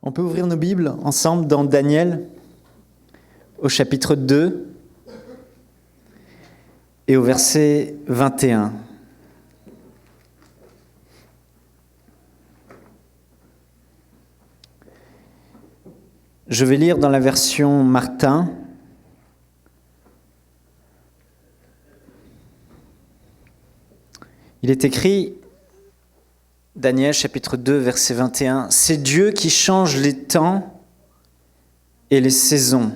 On peut ouvrir nos Bibles ensemble dans Daniel, au chapitre 2 et au verset 21. Je vais lire dans la version Martin. Il est écrit, Daniel chapitre 2, verset 21, « C'est Dieu qui change les temps et les saisons. »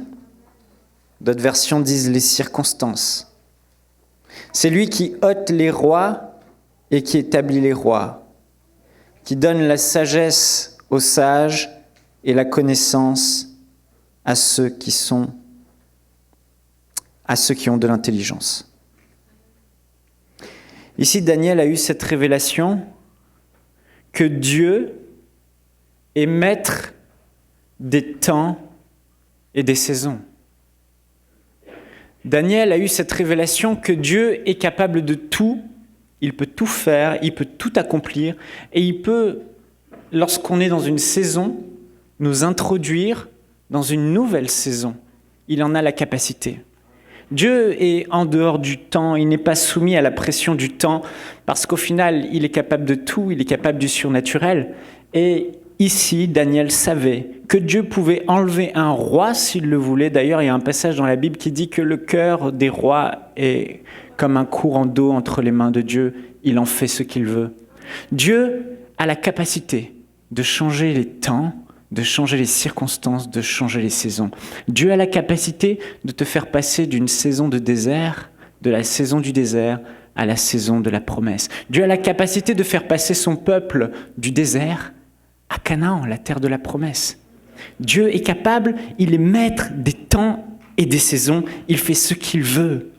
D'autres versions disent les circonstances. C'est lui qui ôte les rois et qui établit les rois, qui donne la sagesse aux sages et la connaissance à ceux qui ont de l'intelligence. Ici, Daniel a eu cette révélation que Dieu est maître des temps et des saisons. Daniel a eu cette révélation que Dieu est capable de tout, il peut tout faire, il peut tout accomplir, et il peut, lorsqu'on est dans une saison, nous introduire dans une nouvelle saison. Il en a la capacité. Dieu est en dehors du temps, il n'est pas soumis à la pression du temps, parce qu'au final, il est capable de tout, il est capable du surnaturel. Et ici, Daniel savait que Dieu pouvait enlever un roi s'il le voulait. D'ailleurs, il y a un passage dans la Bible qui dit que le cœur des rois est comme un courant d'eau entre les mains de Dieu. Il en fait ce qu'il veut. Dieu a la capacité de changer les temps, de changer les circonstances, de changer les saisons. Dieu a la capacité de te faire passer d'une saison de désert, de la saison du désert, à la saison de la promesse. Dieu a la capacité de faire passer son peuple du désert à Canaan, la terre de la promesse. Dieu est capable, il est maître des temps et des saisons, il fait ce qu'il veut.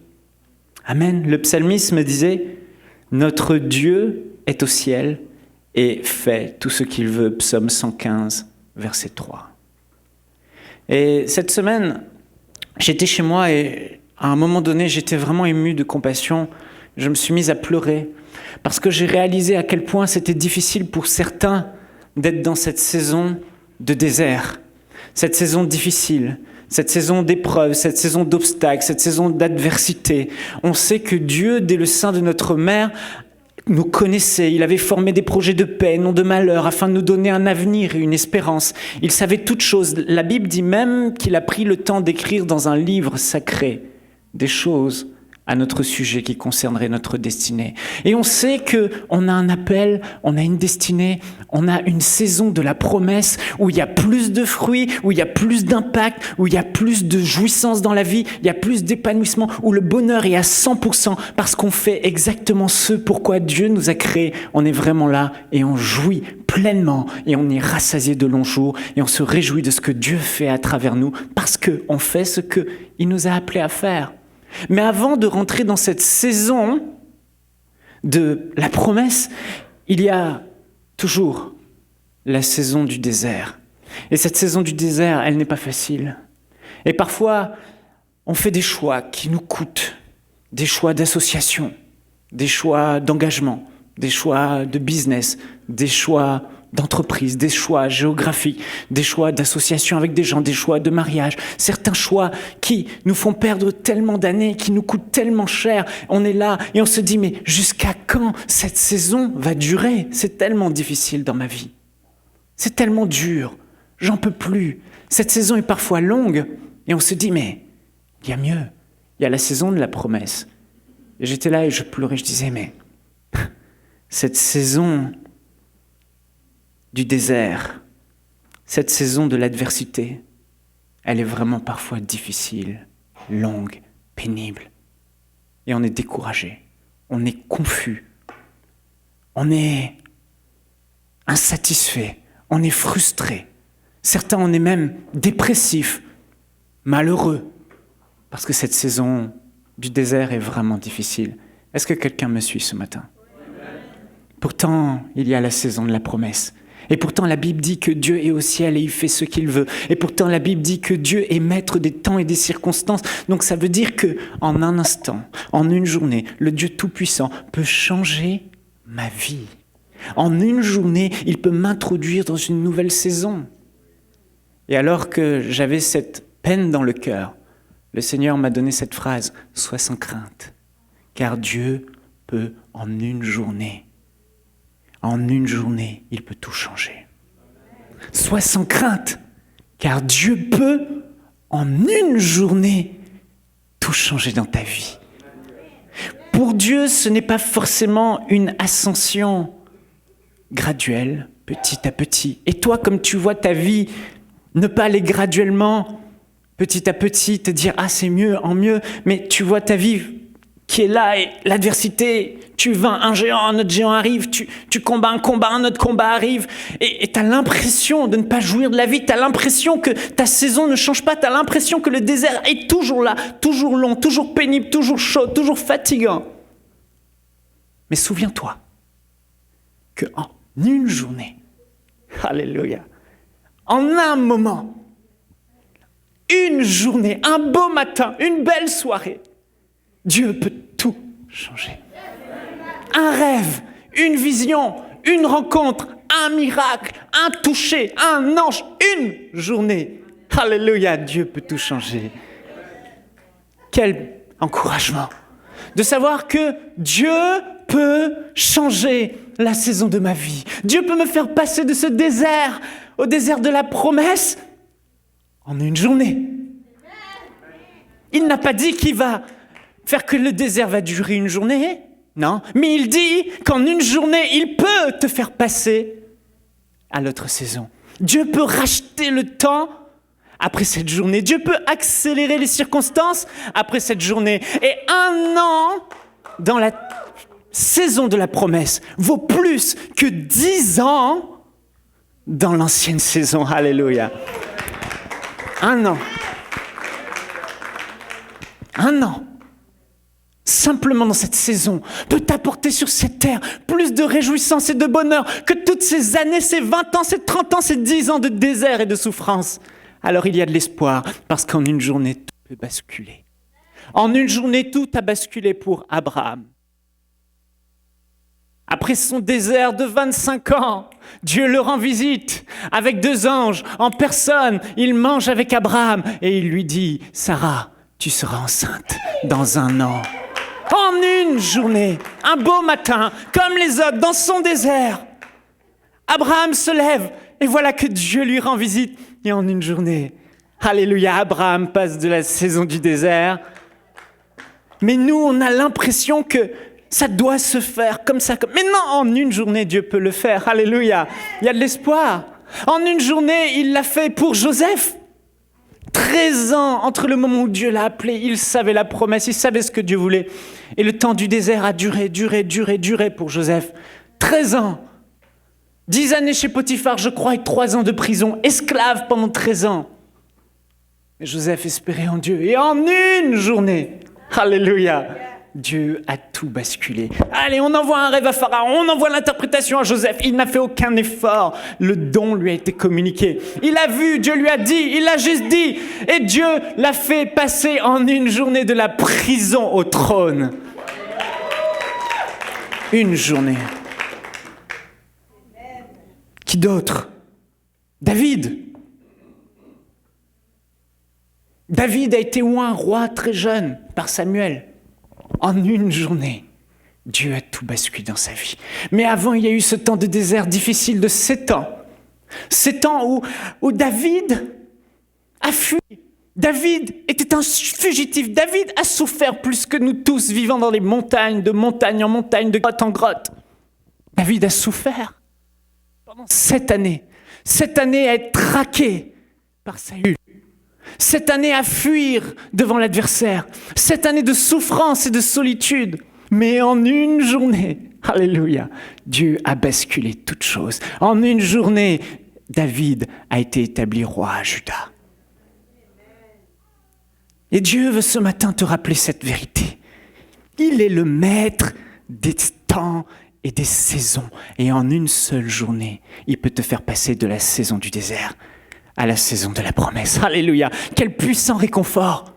Amen. Le psalmiste me disait, « Notre Dieu est au ciel et fait tout ce qu'il veut », psaume 115, verset 3. Et cette semaine, j'étais chez moi et à un moment donné, j'étais vraiment ému de compassion. Je me suis mise à pleurer parce que j'ai réalisé à quel point c'était difficile pour certains d'être dans cette saison de désert, cette saison difficile, cette saison d'épreuves, cette saison d'obstacles, cette saison d'adversité. On sait que Dieu, dès le sein de notre mère, nous connaissait. Il avait formé des projets de paix, non de malheur, afin de nous donner un avenir et une espérance. Il savait toutes choses. La Bible dit même qu'il a pris le temps d'écrire dans un livre sacré des choses à notre sujet qui concernerait notre destinée. Et on sait qu'on a un appel, on a une destinée, on a une saison de la promesse où il y a plus de fruits, où il y a plus d'impact, où il y a plus de jouissance dans la vie, il y a plus d'épanouissement, où le bonheur est à 100% parce qu'on fait exactement ce pourquoi Dieu nous a créés. On est vraiment là et on jouit pleinement et on est rassasié de longs jours et on se réjouit de ce que Dieu fait à travers nous parce qu'on fait ce qu'il nous a appelés à faire. Mais avant de rentrer dans cette saison de la promesse, il y a toujours la saison du désert. Et cette saison du désert, elle n'est pas facile. Et parfois, on fait des choix qui nous coûtent, des choix d'association, des choix d'engagement, des choix de business, des choix d'entreprise, des choix géographiques, des choix d'association avec des gens, des choix de mariage, certains choix qui nous font perdre tellement d'années, qui nous coûtent tellement cher. On est là et on se dit, mais jusqu'à quand cette saison va durer ? C'est tellement difficile dans ma vie. C'est tellement dur. J'en peux plus. Cette saison est parfois longue et on se dit, mais il y a mieux. Il y a la saison de la promesse. Et j'étais là et je pleurais, je disais, mais cette saison du désert, cette saison de l'adversité, elle est vraiment parfois difficile, longue, pénible. Et on est découragé, on est confus, on est insatisfait, on est frustré. Certains, on est même dépressifs, malheureux, parce que cette saison du désert est vraiment difficile. Est-ce que quelqu'un me suit ce matin ? Pourtant, il y a la saison de la promesse. Et pourtant, la Bible dit que Dieu est au ciel et il fait ce qu'il veut. Et pourtant, la Bible dit que Dieu est maître des temps et des circonstances. Donc, ça veut dire qu'en un instant, en une journée, le Dieu Tout-Puissant peut changer ma vie. En une journée, il peut m'introduire dans une nouvelle saison. Et alors que j'avais cette peine dans le cœur, le Seigneur m'a donné cette phrase, « Sois sans crainte, car Dieu peut en une journée, il peut tout changer. Sois sans crainte, car Dieu peut en une journée tout changer dans ta vie. » Pour Dieu, ce n'est pas forcément une ascension graduelle, petit à petit. Et toi, comme tu vois ta vie ne pas aller graduellement, petit à petit, te dire « Ah, c'est mieux, en mieux », mais tu vois ta vie qui est là et l'adversité, tu vaincs un géant, un autre géant arrive, tu combats un combat, un autre combat arrive, et tu as l'impression de ne pas jouir de la vie, tu as l'impression que ta saison ne change pas, tu as l'impression que le désert est toujours là, toujours long, toujours pénible, toujours chaud, toujours fatigant. Mais souviens-toi qu'en une journée, alléluia, en un moment, une journée, un beau matin, une belle soirée, Dieu peut tout changer. Un rêve, une vision, une rencontre, un miracle, un toucher, un ange, une journée. Alléluia, Dieu peut tout changer. Quel encouragement de savoir que Dieu peut changer la saison de ma vie. Dieu peut me faire passer de ce désert au désert de la promesse en une journée. Il n'a pas dit qu'il va faire que le désert va durer une journée, non. Mais il dit qu'en une journée, il peut te faire passer à l'autre saison. Dieu peut racheter le temps après cette journée. Dieu peut accélérer les circonstances après cette journée. Et un an dans la saison de la promesse vaut plus que 10 ans dans l'ancienne saison. Alléluia. Un an. Simplement dans cette saison, peut t'apporter sur cette terre plus de réjouissance et de bonheur que toutes ces années, ces 20 ans, ces 30 ans, ces 10 ans de désert et de souffrance. Alors il y a de l'espoir, parce qu'en une journée, tout peut basculer. En une journée, tout a basculé pour Abraham. Après son désert de 25 ans, Dieu le rend visite avec 2 anges en personne. Il mange avec Abraham et il lui dit « Sarah, tu seras enceinte dans 1 an. » En une journée, un beau matin, comme les autres, dans son désert, Abraham se lève et voilà que Dieu lui rend visite. Et en une journée, alléluia, Abraham passe de la saison du désert. Mais nous, on a l'impression que ça doit se faire comme ça. Mais non, en une journée, Dieu peut le faire. Alléluia, il y a de l'espoir. En une journée, il l'a fait pour Joseph. 13 ans entre le moment où Dieu l'a appelé, il savait la promesse, il savait ce que Dieu voulait. Et le temps du désert a duré pour Joseph. 13 ans. 10 années chez Potiphar, je crois, et 3 ans de prison. Esclave pendant 13 ans. Mais Joseph espérait en Dieu. Et en une journée, alléluia, Dieu a tout basculé. Allez, on envoie un rêve à Pharaon, on envoie l'interprétation à Joseph. Il n'a fait aucun effort. Le don lui a été communiqué. Il a vu, Dieu lui a dit, il a juste dit. Et Dieu l'a fait passer en une journée de la prison au trône. Une journée. Qui d'autre ? David. David a été oint roi très jeune par Samuel. En une journée, Dieu a tout basculé dans sa vie. Mais avant, il y a eu ce temps de désert difficile de 7 ans. 7 ans où David a fui. David était un fugitif. David a souffert plus que nous tous, vivant dans les montagnes, de montagne en montagne, de grotte en grotte. David a souffert pendant 7 années. 7 années à être traqué par Saül. 7 années à fuir devant l'adversaire. 7 années de souffrance et de solitude. Mais en une journée, alléluia, Dieu a basculé toutes choses. En une journée, David a été établi roi à Juda. Et Dieu veut ce matin te rappeler cette vérité. Il est le maître des temps et des saisons. Et en une seule journée, il peut te faire passer de la saison du désert à la saison de la promesse. Alléluia. Quel puissant réconfort.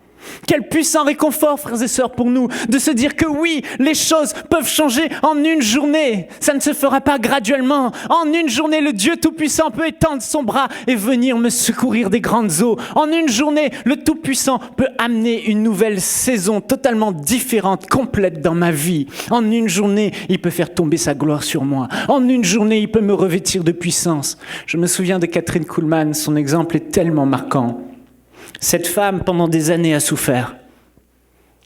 Quel puissant réconfort, frères et sœurs, pour nous, de se dire que oui, les choses peuvent changer en une journée. Ça ne se fera pas graduellement. En une journée, le Dieu Tout-Puissant peut étendre son bras et venir me secourir des grandes eaux. En une journée, le Tout-Puissant peut amener une nouvelle saison totalement différente, complète dans ma vie. En une journée, il peut faire tomber sa gloire sur moi. En une journée, il peut me revêtir de puissance. Je me souviens de Kathryn Kuhlman, son exemple est tellement marquant. Cette femme, pendant des années, a souffert.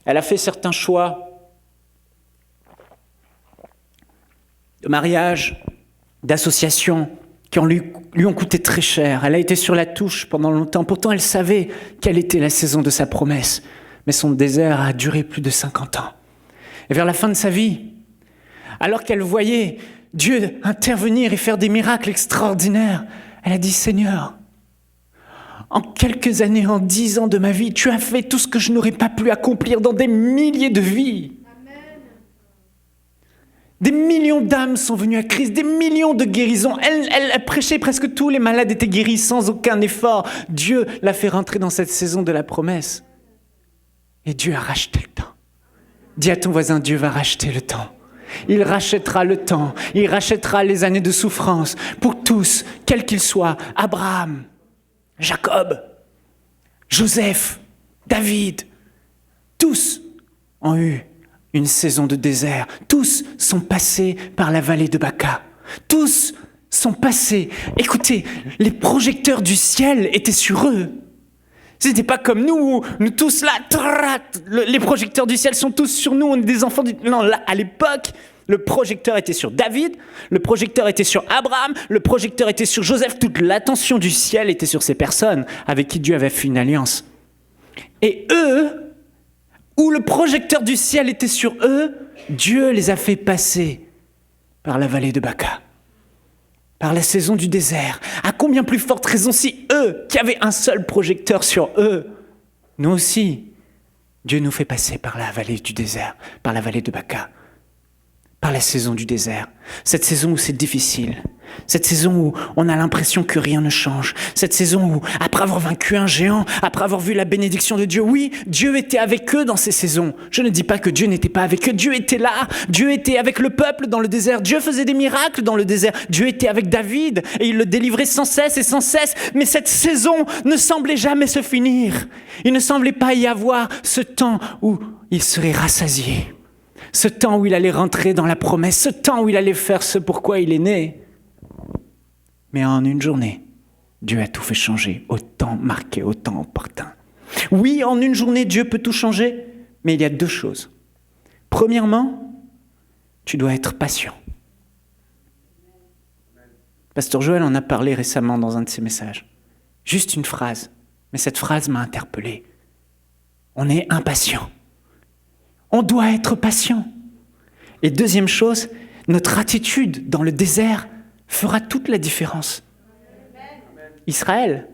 Elle a fait certains choix de mariage, d'association, qui lui ont coûté très cher. Elle a été sur la touche pendant longtemps. Pourtant, elle savait quelle était la saison de sa promesse. Mais son désert a duré plus de 50 ans. Et vers la fin de sa vie, alors qu'elle voyait Dieu intervenir et faire des miracles extraordinaires, elle a dit « Seigneur, en quelques années, en 10 ans de ma vie, tu as fait tout ce que je n'aurais pas pu accomplir dans des milliers de vies. Amen. Des millions d'âmes sont venues à Christ, des millions de guérisons. Elle a prêché, presque tous les malades étaient guéris sans aucun effort. Dieu l'a fait rentrer dans cette saison de la promesse. Et Dieu a racheté le temps. Dis à ton voisin, Dieu va racheter le temps. Il rachètera le temps, il rachètera les années de souffrance pour tous, quels qu'ils soient. Abraham, Jacob, Joseph, David, tous ont eu une saison de désert. Tous sont passés par la vallée de Baca. Tous sont passés. Écoutez, les projecteurs du ciel étaient sur eux. Ce n'était pas comme nous tous là, les projecteurs du ciel sont tous sur nous, on est des enfants Non, là, à l'époque, le projecteur était sur David, le projecteur était sur Abraham, le projecteur était sur Joseph. Toute l'attention du ciel était sur ces personnes avec qui Dieu avait fait une alliance. Et eux, où le projecteur du ciel était sur eux, Dieu les a fait passer par la vallée de Baca, par la saison du désert. À combien plus forte raison si eux, qui avaient un seul projecteur sur eux, nous aussi, Dieu nous fait passer par la vallée du désert, par la vallée de Baca. Par la saison du désert, cette saison où c'est difficile, cette saison où on a l'impression que rien ne change, cette saison où, après avoir vaincu un géant, après avoir vu la bénédiction de Dieu, oui, Dieu était avec eux dans ces saisons. Je ne dis pas que Dieu n'était pas avec eux, Dieu était là, Dieu était avec le peuple dans le désert, Dieu faisait des miracles dans le désert, Dieu était avec David et il le délivrait sans cesse et sans cesse, mais cette saison ne semblait jamais se finir. Il ne semblait pas y avoir ce temps où il serait rassasié. Ce temps où il allait rentrer dans la promesse, ce temps où il allait faire ce pourquoi il est né. Mais en une journée, Dieu a tout fait changer, au temps marqué, au temps opportun. Oui, en une journée, Dieu peut tout changer, mais il y a 2 choses. Premièrement, tu dois être patient. Pasteur Joël en a parlé récemment dans un de ses messages. Juste une phrase, mais cette phrase m'a interpellé. On est impatient. On doit être patient. Et deuxième chose, notre attitude dans le désert fera toute la différence. Israël,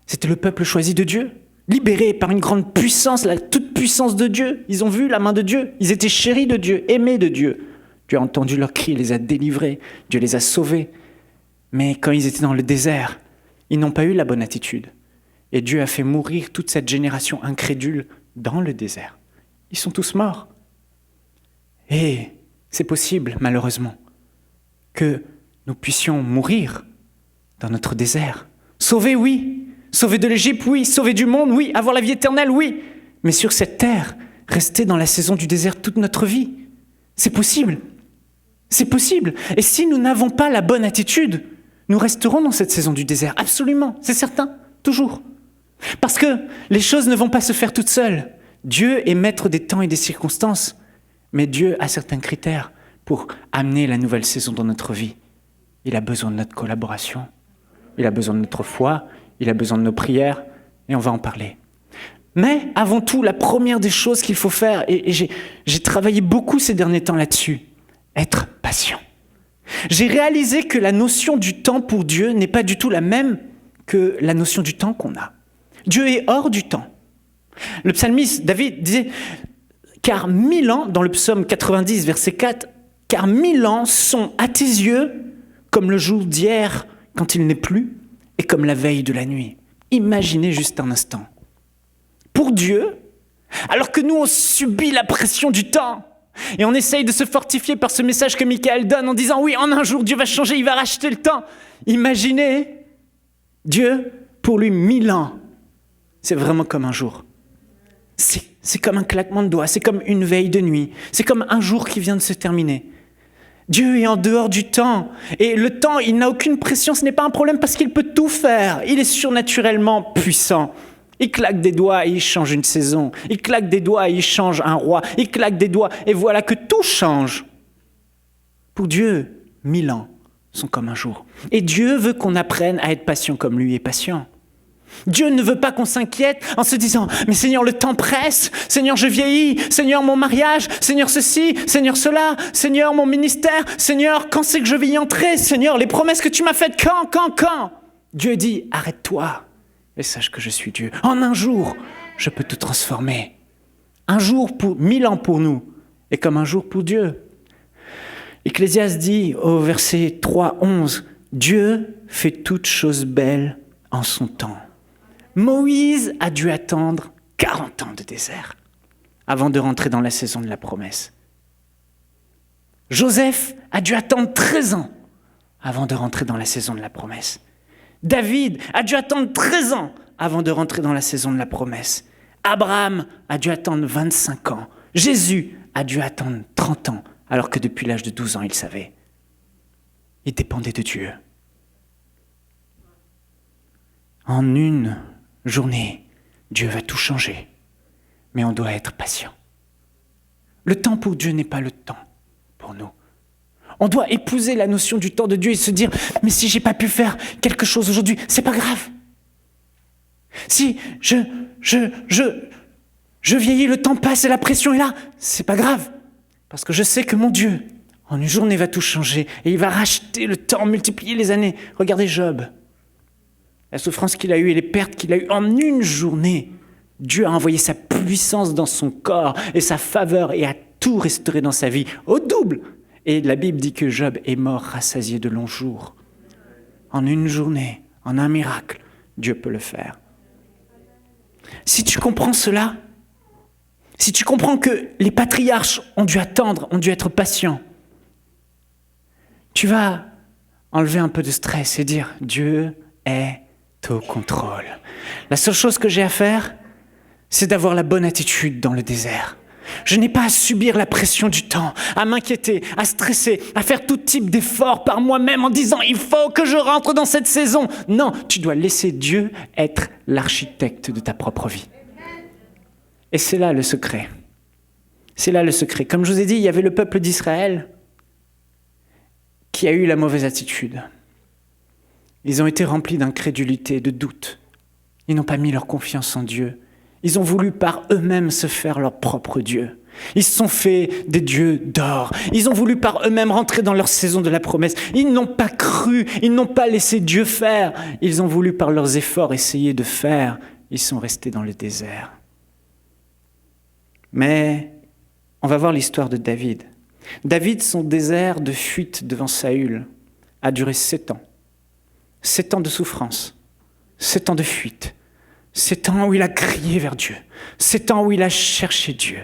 c'était le peuple choisi de Dieu, libéré par une grande puissance, la toute puissance de Dieu. Ils ont vu la main de Dieu, ils étaient chéris de Dieu, aimés de Dieu. Dieu a entendu leurs cris, il les a délivrés, Dieu les a sauvés. Mais quand ils étaient dans le désert, ils n'ont pas eu la bonne attitude. Et Dieu a fait mourir toute cette génération incrédule dans le désert. Ils sont tous morts. Et c'est possible, malheureusement, que nous puissions mourir dans notre désert. Sauvés, oui. Sauvés de l'Égypte, oui. Sauvés du monde, oui. Avoir la vie éternelle, oui. Mais sur cette terre, rester dans la saison du désert toute notre vie. C'est possible. C'est possible. Et si nous n'avons pas la bonne attitude, nous resterons dans cette saison du désert. Absolument, c'est certain. Toujours. Parce que les choses ne vont pas se faire toutes seules. Dieu est maître des temps et des circonstances, mais Dieu a certains critères pour amener la nouvelle saison dans notre vie. Il a besoin de notre collaboration, il a besoin de notre foi, il a besoin de nos prières, et on va en parler. Mais avant tout, la première des choses qu'il faut faire, et j'ai travaillé beaucoup ces derniers temps là-dessus, être patient. J'ai réalisé que la notion du temps pour Dieu n'est pas du tout la même que la notion du temps qu'on a. Dieu est hors du temps. Le psalmiste David disait « Car 1000 ans », dans le psaume 90, verset 4, « Car 1000 ans sont à tes yeux comme le jour d'hier quand il n'est plus et comme la veille de la nuit. » Imaginez juste un instant pour Dieu, alors que nous, on subit la pression du temps. Et on essaye de se fortifier par ce message que Michael donne en disant « Oui, en un jour, Dieu va changer, il va racheter le temps. » Imaginez, Dieu, pour lui, 1000 ans, c'est vraiment comme un jour. C'est comme un claquement de doigts, c'est comme une veille de nuit, c'est comme un jour qui vient de se terminer. Dieu est en dehors du temps. Et le temps, il n'a aucune pression, ce n'est pas un problème parce qu'il peut tout faire. Il est surnaturellement puissant. Il claque des doigts et il change une saison. Il claque des doigts et il change un roi. Il claque des doigts et voilà que tout change. Pour Dieu, 1000 ans sont comme un jour. Et Dieu veut qu'on apprenne à être patient comme lui est patient. Dieu ne veut pas qu'on s'inquiète en se disant « Mais Seigneur, le temps presse. Seigneur, je vieillis. Seigneur, mon mariage. Seigneur, ceci. Seigneur, cela. Seigneur, mon ministère. Seigneur, quand c'est que je vais y entrer? Seigneur, les promesses que tu m'as faites, quand ?» Dieu dit « Arrête-toi et sache que je suis Dieu. En un jour, je peux tout transformer. Un jour pour 1000 ans pour nous est comme un jour pour Dieu. » Ecclésiaste dit au verset 3:11 « Dieu fait toutes choses belles en son temps. » Moïse a dû attendre 40 ans de désert avant de rentrer dans la saison de la promesse. Joseph a dû attendre 13 ans avant de rentrer dans la saison de la promesse. David a dû attendre 13 ans avant de rentrer dans la saison de la promesse. Abraham a dû attendre 25 ans. Jésus a dû attendre 30 ans, alors que depuis l'âge de 12 ans, il savait. Il dépendait de Dieu. En une journée, Dieu va tout changer, mais on doit être patient. Le temps pour Dieu n'est pas le temps pour nous. On doit épouser la notion du temps de Dieu et se dire « Mais si j'ai pas pu faire quelque chose aujourd'hui, c'est pas grave. Si je vieillis, le temps passe et la pression est là, c'est pas grave. Parce que je sais que mon Dieu, en une journée, va tout changer et il va racheter le temps, multiplier les années. Regardez Job. La souffrance qu'il a eue et les pertes qu'il a eues en une journée. Dieu a envoyé sa puissance dans son corps et sa faveur et a tout restauré dans sa vie au double. Et la Bible dit que Job est mort rassasié de longs jours. En une journée, en un miracle, Dieu peut le faire. Si tu comprends cela, si tu comprends que les patriarches ont dû attendre, ont dû être patients, tu vas enlever un peu de stress et dire « Dieu est au contrôle. » La seule chose que j'ai à faire, c'est d'avoir la bonne attitude dans le désert. Je n'ai pas à subir la pression du temps, à m'inquiéter, à stresser, à faire tout type d'efforts par moi-même en disant « il faut que je rentre dans cette saison ». Non, tu dois laisser Dieu être l'architecte de ta propre vie. Et c'est là le secret. C'est là le secret. Comme je vous ai dit, il y avait le peuple d'Israël qui a eu la mauvaise attitude. Ils ont été remplis d'incrédulité, de doute. Ils n'ont pas mis leur confiance en Dieu. Ils ont voulu par eux-mêmes se faire leur propre Dieu. Ils se sont fait des dieux d'or. Ils ont voulu par eux-mêmes rentrer dans leur saison de la promesse. Ils n'ont pas cru, ils n'ont pas laissé Dieu faire. Ils ont voulu par leurs efforts essayer de faire. Ils sont restés dans le désert. Mais on va voir l'histoire de David. David, son désert de fuite devant Saül a duré 7 ans. 7 ans de souffrance, 7 ans de fuite. 7 ans où il a crié vers Dieu, 7 ans où il a cherché Dieu.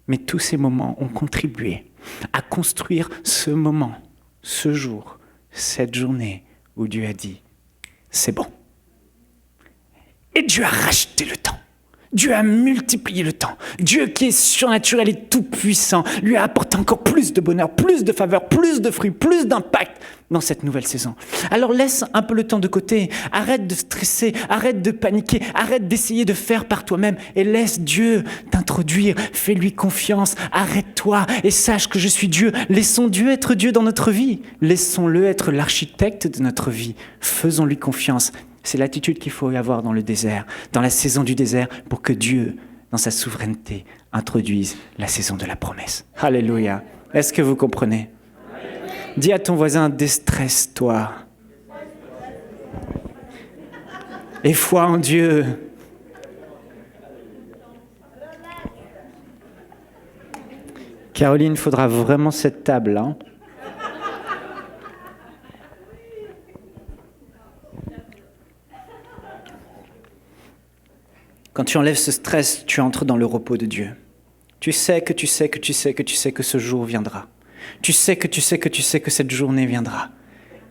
Mais tous ces moments ont contribué à construire ce moment, ce jour, cette journée où Dieu a dit « c'est bon ». Et Dieu a racheté le temps. Dieu a multiplié le temps. Dieu qui est surnaturel et tout-puissant lui a apporté encore plus de bonheur, plus de faveur, plus de fruits, plus d'impact dans cette nouvelle saison. Alors laisse un peu le temps de côté. Arrête de stresser, arrête de paniquer, arrête d'essayer de faire par toi-même et laisse Dieu t'introduire. Fais-lui confiance, arrête-toi et sache que je suis Dieu. Laissons Dieu être Dieu dans notre vie. Laissons-le être l'architecte de notre vie. Faisons-lui confiance. C'est l'attitude qu'il faut y avoir dans le désert, dans la saison du désert, pour que Dieu, dans sa souveraineté, introduise la saison de la promesse. Alléluia. Est-ce que vous comprenez? Dis à ton voisin, déstresse-toi. Et foi en Dieu. Caroline, il faudra vraiment cette table, hein? Quand tu enlèves ce stress, tu entres dans le repos de Dieu. Tu sais que ce jour viendra. Tu sais que cette journée viendra.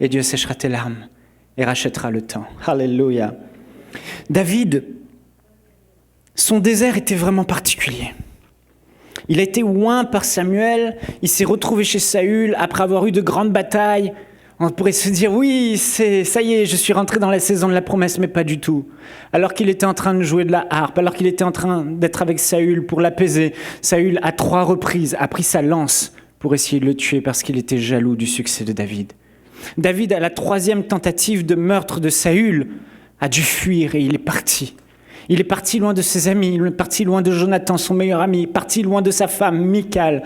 Et Dieu séchera tes larmes et rachètera le temps. Alléluia. David, son désert était vraiment particulier. Il a été oint par Samuel, il s'est retrouvé chez Saül après avoir eu de grandes batailles. On pourrait se dire, oui, ça y est, je suis rentré dans la saison de la promesse, mais pas du tout. Alors qu'il était en train de jouer de la harpe, alors qu'il était en train d'être avec Saül pour l'apaiser, Saül, à 3 reprises, a pris sa lance pour essayer de le tuer parce qu'il était jaloux du succès de David. David, à la 3e tentative de meurtre de Saül, a dû fuir et il est parti. Il est parti loin de ses amis, il est parti loin de Jonathan, son meilleur ami, parti loin de sa femme, Michal,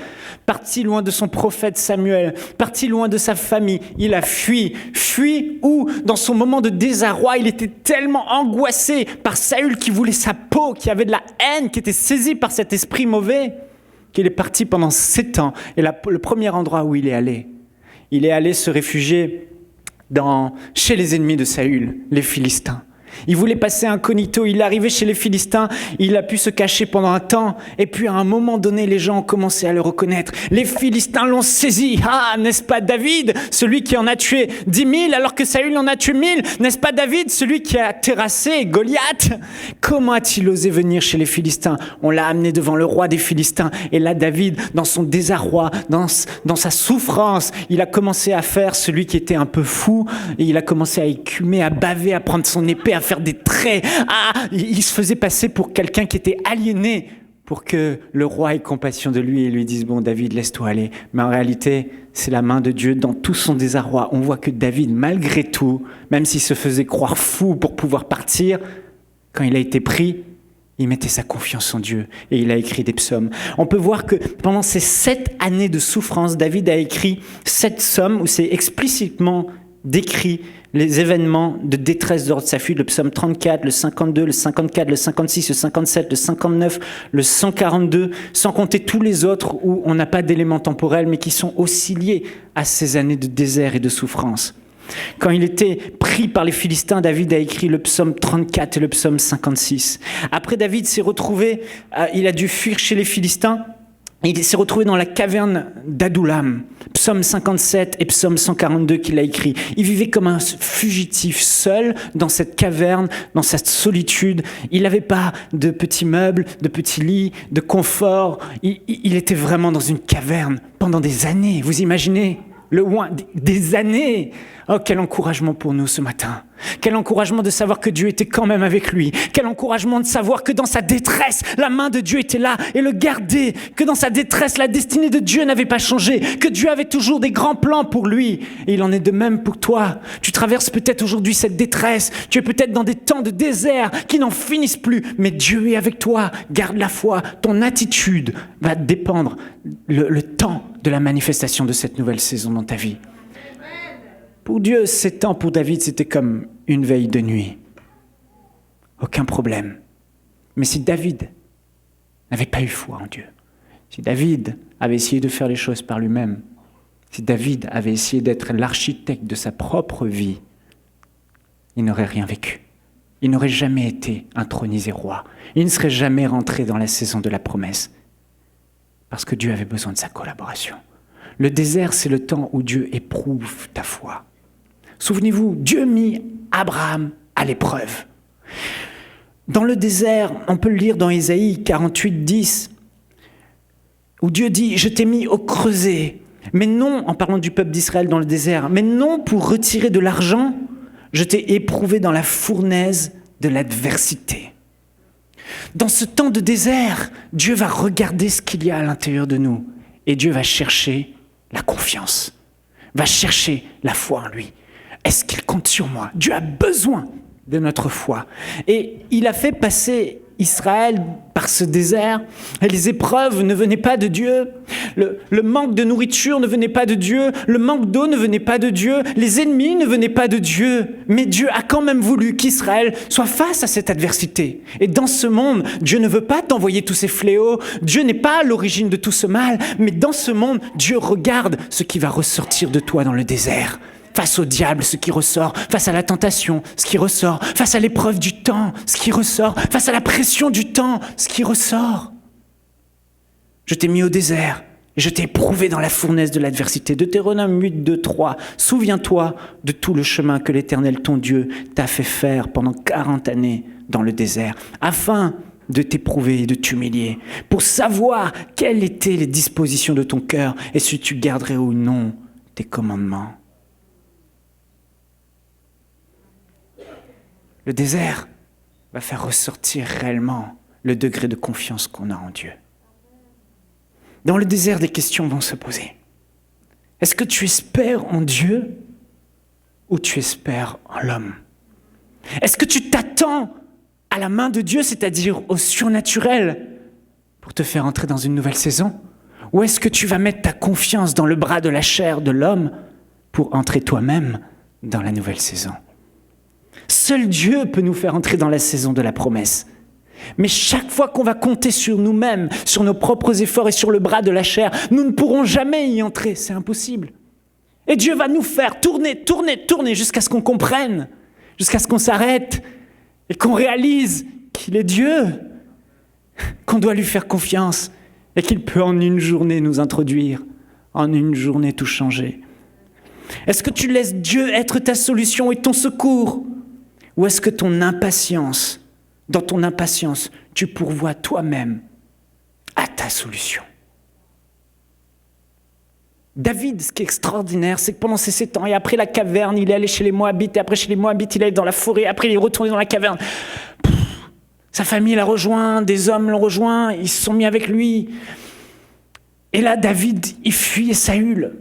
parti loin de son prophète Samuel, parti loin de sa famille. Il a fui. Fui où, dans son moment de désarroi, il était tellement angoissé par Saül qui voulait sa peau, qui avait de la haine, qui était saisi par cet esprit mauvais, qu'il est parti pendant 7 ans. Et le premier endroit où il est allé se réfugier chez les ennemis de Saül, les Philistins. Il voulait passer incognito, il est arrivé chez les Philistins, il a pu se cacher pendant un temps, et puis à un moment donné, les gens ont commencé à le reconnaître. Les Philistins l'ont saisi. Ah, n'est-ce pas David, celui qui en a tué 10 000 alors que Saül en a tué 1000? N'est-ce pas David, celui qui a terrassé Goliath? Comment a-t-il osé venir chez les Philistins? On l'a amené devant le roi des Philistins, et là David, dans son désarroi, dans sa souffrance, il a commencé à faire celui qui était un peu fou, et il a commencé à écumer, à baver, à prendre son épée, à faire des traits. Il se faisait passer pour quelqu'un qui était aliéné pour que le roi ait compassion de lui et lui dise « Bon, David, laisse-toi aller ». Mais en réalité, c'est la main de Dieu dans tout son désarroi. On voit que David, malgré tout, même s'il se faisait croire fou pour pouvoir partir, quand il a été pris, il mettait sa confiance en Dieu et il a écrit des psaumes. On peut voir que pendant ces 7 années de souffrance, David a écrit 7 psaumes où c'est explicitement décrit les événements de détresse de sa fuite, le psaume 34, le 52, le 54, le 56, le 57, le 59, le 142, sans compter tous les autres où on n'a pas d'éléments temporels, mais qui sont aussi liés à ces années de désert et de souffrance. Quand il était pris par les Philistins, David a écrit le psaume 34 et le psaume 56. Après, David s'est retrouvé, il a dû fuir chez les Philistins. Il s'est retrouvé dans la caverne d'Adoulam, psaume 57 et psaume 142 qu'il a écrit. Il vivait comme un fugitif seul dans cette caverne, dans cette solitude. Il n'avait pas de petits meubles, de petits lits, de confort. Il était vraiment dans une caverne pendant des années. Vous imaginez ? Des années. Oh, quel encouragement pour nous ce matin. Quel encouragement de savoir que Dieu était quand même avec lui. Quel encouragement de savoir que dans sa détresse, la main de Dieu était là et le gardait. Que dans sa détresse, la destinée de Dieu n'avait pas changé. Que Dieu avait toujours des grands plans pour lui. Et il en est de même pour toi. Tu traverses peut-être aujourd'hui cette détresse. Tu es peut-être dans des temps de désert qui n'en finissent plus. Mais Dieu est avec toi. Garde la foi. Ton attitude va dépendre le temps de la manifestation de cette nouvelle saison dans ta vie. Pour Dieu, ces temps pour David, c'était comme une veille de nuit. Aucun problème. Mais si David n'avait pas eu foi en Dieu, si David avait essayé de faire les choses par lui-même, si David avait essayé d'être l'architecte de sa propre vie, il n'aurait rien vécu. Il n'aurait jamais été intronisé roi. Il ne serait jamais rentré dans la saison de la promesse. Parce que Dieu avait besoin de sa collaboration. Le désert, c'est le temps où Dieu éprouve ta foi. Souvenez-vous, Dieu mit Abraham à l'épreuve. Dans le désert, on peut le lire dans Ésaïe 48, 10, où Dieu dit « Je t'ai mis au creuset ». Mais non, en parlant du peuple d'Israël dans le désert, mais non pour retirer de l'argent, je t'ai éprouvé dans la fournaise de l'adversité. Dans ce temps de désert, Dieu va regarder ce qu'il y a à l'intérieur de nous et Dieu va chercher la confiance, va chercher la foi en lui. Est-ce qu'il compte sur moi? Dieu a besoin de notre foi. Et il a fait passer Israël par ce désert. Et les épreuves ne venaient pas de Dieu. Le manque de nourriture ne venait pas de Dieu. Le manque d'eau ne venait pas de Dieu. Les ennemis ne venaient pas de Dieu. Mais Dieu a quand même voulu qu'Israël soit face à cette adversité. Et dans ce monde, Dieu ne veut pas t'envoyer tous ces fléaux. Dieu n'est pas à l'origine de tout ce mal. Mais dans ce monde, Dieu regarde ce qui va ressortir de toi dans le désert. face au diable, ce qui ressort, face à la tentation, ce qui ressort, face à l'épreuve du temps, ce qui ressort, face à la pression du temps, ce qui ressort. Je t'ai mis au désert, et je t'ai éprouvé dans la fournaise de l'adversité. Deutéronome 8, 2, 3. Souviens-toi de tout le chemin que l'Éternel, ton Dieu, t'a fait faire pendant 40 années dans le désert, afin de t'éprouver et de t'humilier, pour savoir quelles étaient les dispositions de ton cœur et si tu garderais ou non tes commandements. Le désert va faire ressortir réellement le degré de confiance qu'on a en Dieu. Dans le désert, des questions vont se poser. Est-ce que tu espères en Dieu ou tu espères en l'homme? Est-ce que tu t'attends à la main de Dieu, c'est-à-dire au surnaturel, pour te faire entrer dans une nouvelle saison? Ou est-ce que tu vas mettre ta confiance dans le bras de la chair de l'homme pour entrer toi-même dans la nouvelle saison? Seul Dieu peut nous faire entrer dans la saison de la promesse. Mais chaque fois qu'on va compter sur nous-mêmes, sur nos propres efforts et sur le bras de la chair, nous ne pourrons jamais y entrer, c'est impossible. Et Dieu va nous faire tourner jusqu'à ce qu'on comprenne, jusqu'à ce qu'on s'arrête et qu'on réalise qu'il est Dieu, qu'on doit lui faire confiance et qu'il peut en une journée nous introduire, en une journée tout changer. Est-ce que tu laisses Dieu être ta solution et ton secours? Ou est-ce que dans ton impatience, tu pourvois toi-même à ta solution? David, ce qui est extraordinaire, c'est que pendant ces 7 ans, et après la caverne, il est allé chez les Moabites, et après chez les Moabites, il est allé dans la forêt, après il est retourné dans la caverne. Sa famille l'a rejoint, des hommes l'ont rejoint, ils se sont mis avec lui. Et là, David, il fuyait Saül,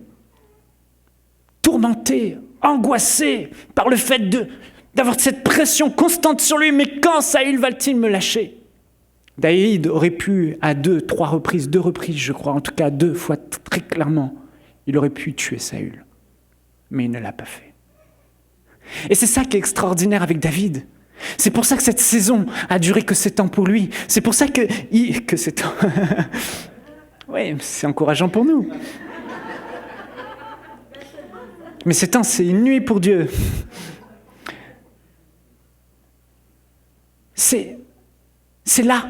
tourmenté, angoissé par le fait d'avoir cette pression constante sur lui. Mais quand Saül va-t-il me lâcher? David aurait pu, à 2 reprises, je crois, en tout cas 2 fois très clairement, il aurait pu tuer Saül. Mais il ne l'a pas fait. Et c'est ça qui est extraordinaire avec David. C'est pour ça que cette saison a duré que 7 ans pour lui. C'est pour ça que 7 ans. Oui, c'est encourageant pour nous. Mais 7 ans, c'est une nuit pour Dieu. C'est là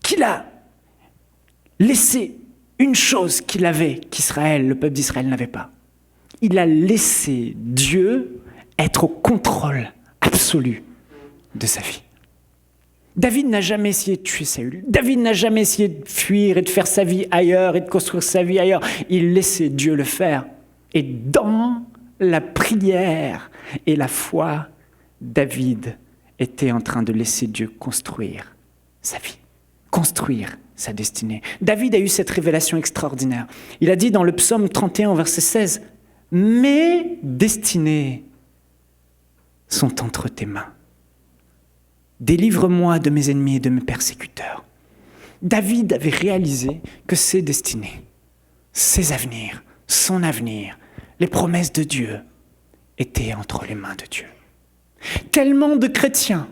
qu'il a laissé une chose qu'Israël, le peuple d'Israël n'avait pas. Il a laissé Dieu être au contrôle absolu de sa vie. David n'a jamais essayé de tuer Saül. David n'a jamais essayé de fuir et de faire sa vie ailleurs et de construire sa vie ailleurs. Il laissait Dieu le faire. Et dans la prière et la foi, David était en train de laisser Dieu construire sa vie, construire sa destinée. David a eu cette révélation extraordinaire. Il a dit dans le psaume 31, verset 16, « Mes destinées sont entre tes mains. Délivre-moi de mes ennemis et de mes persécuteurs. » David avait réalisé que ses destinées, ses avenirs, son avenir, les promesses de Dieu étaient entre les mains de Dieu. Tellement de chrétiens,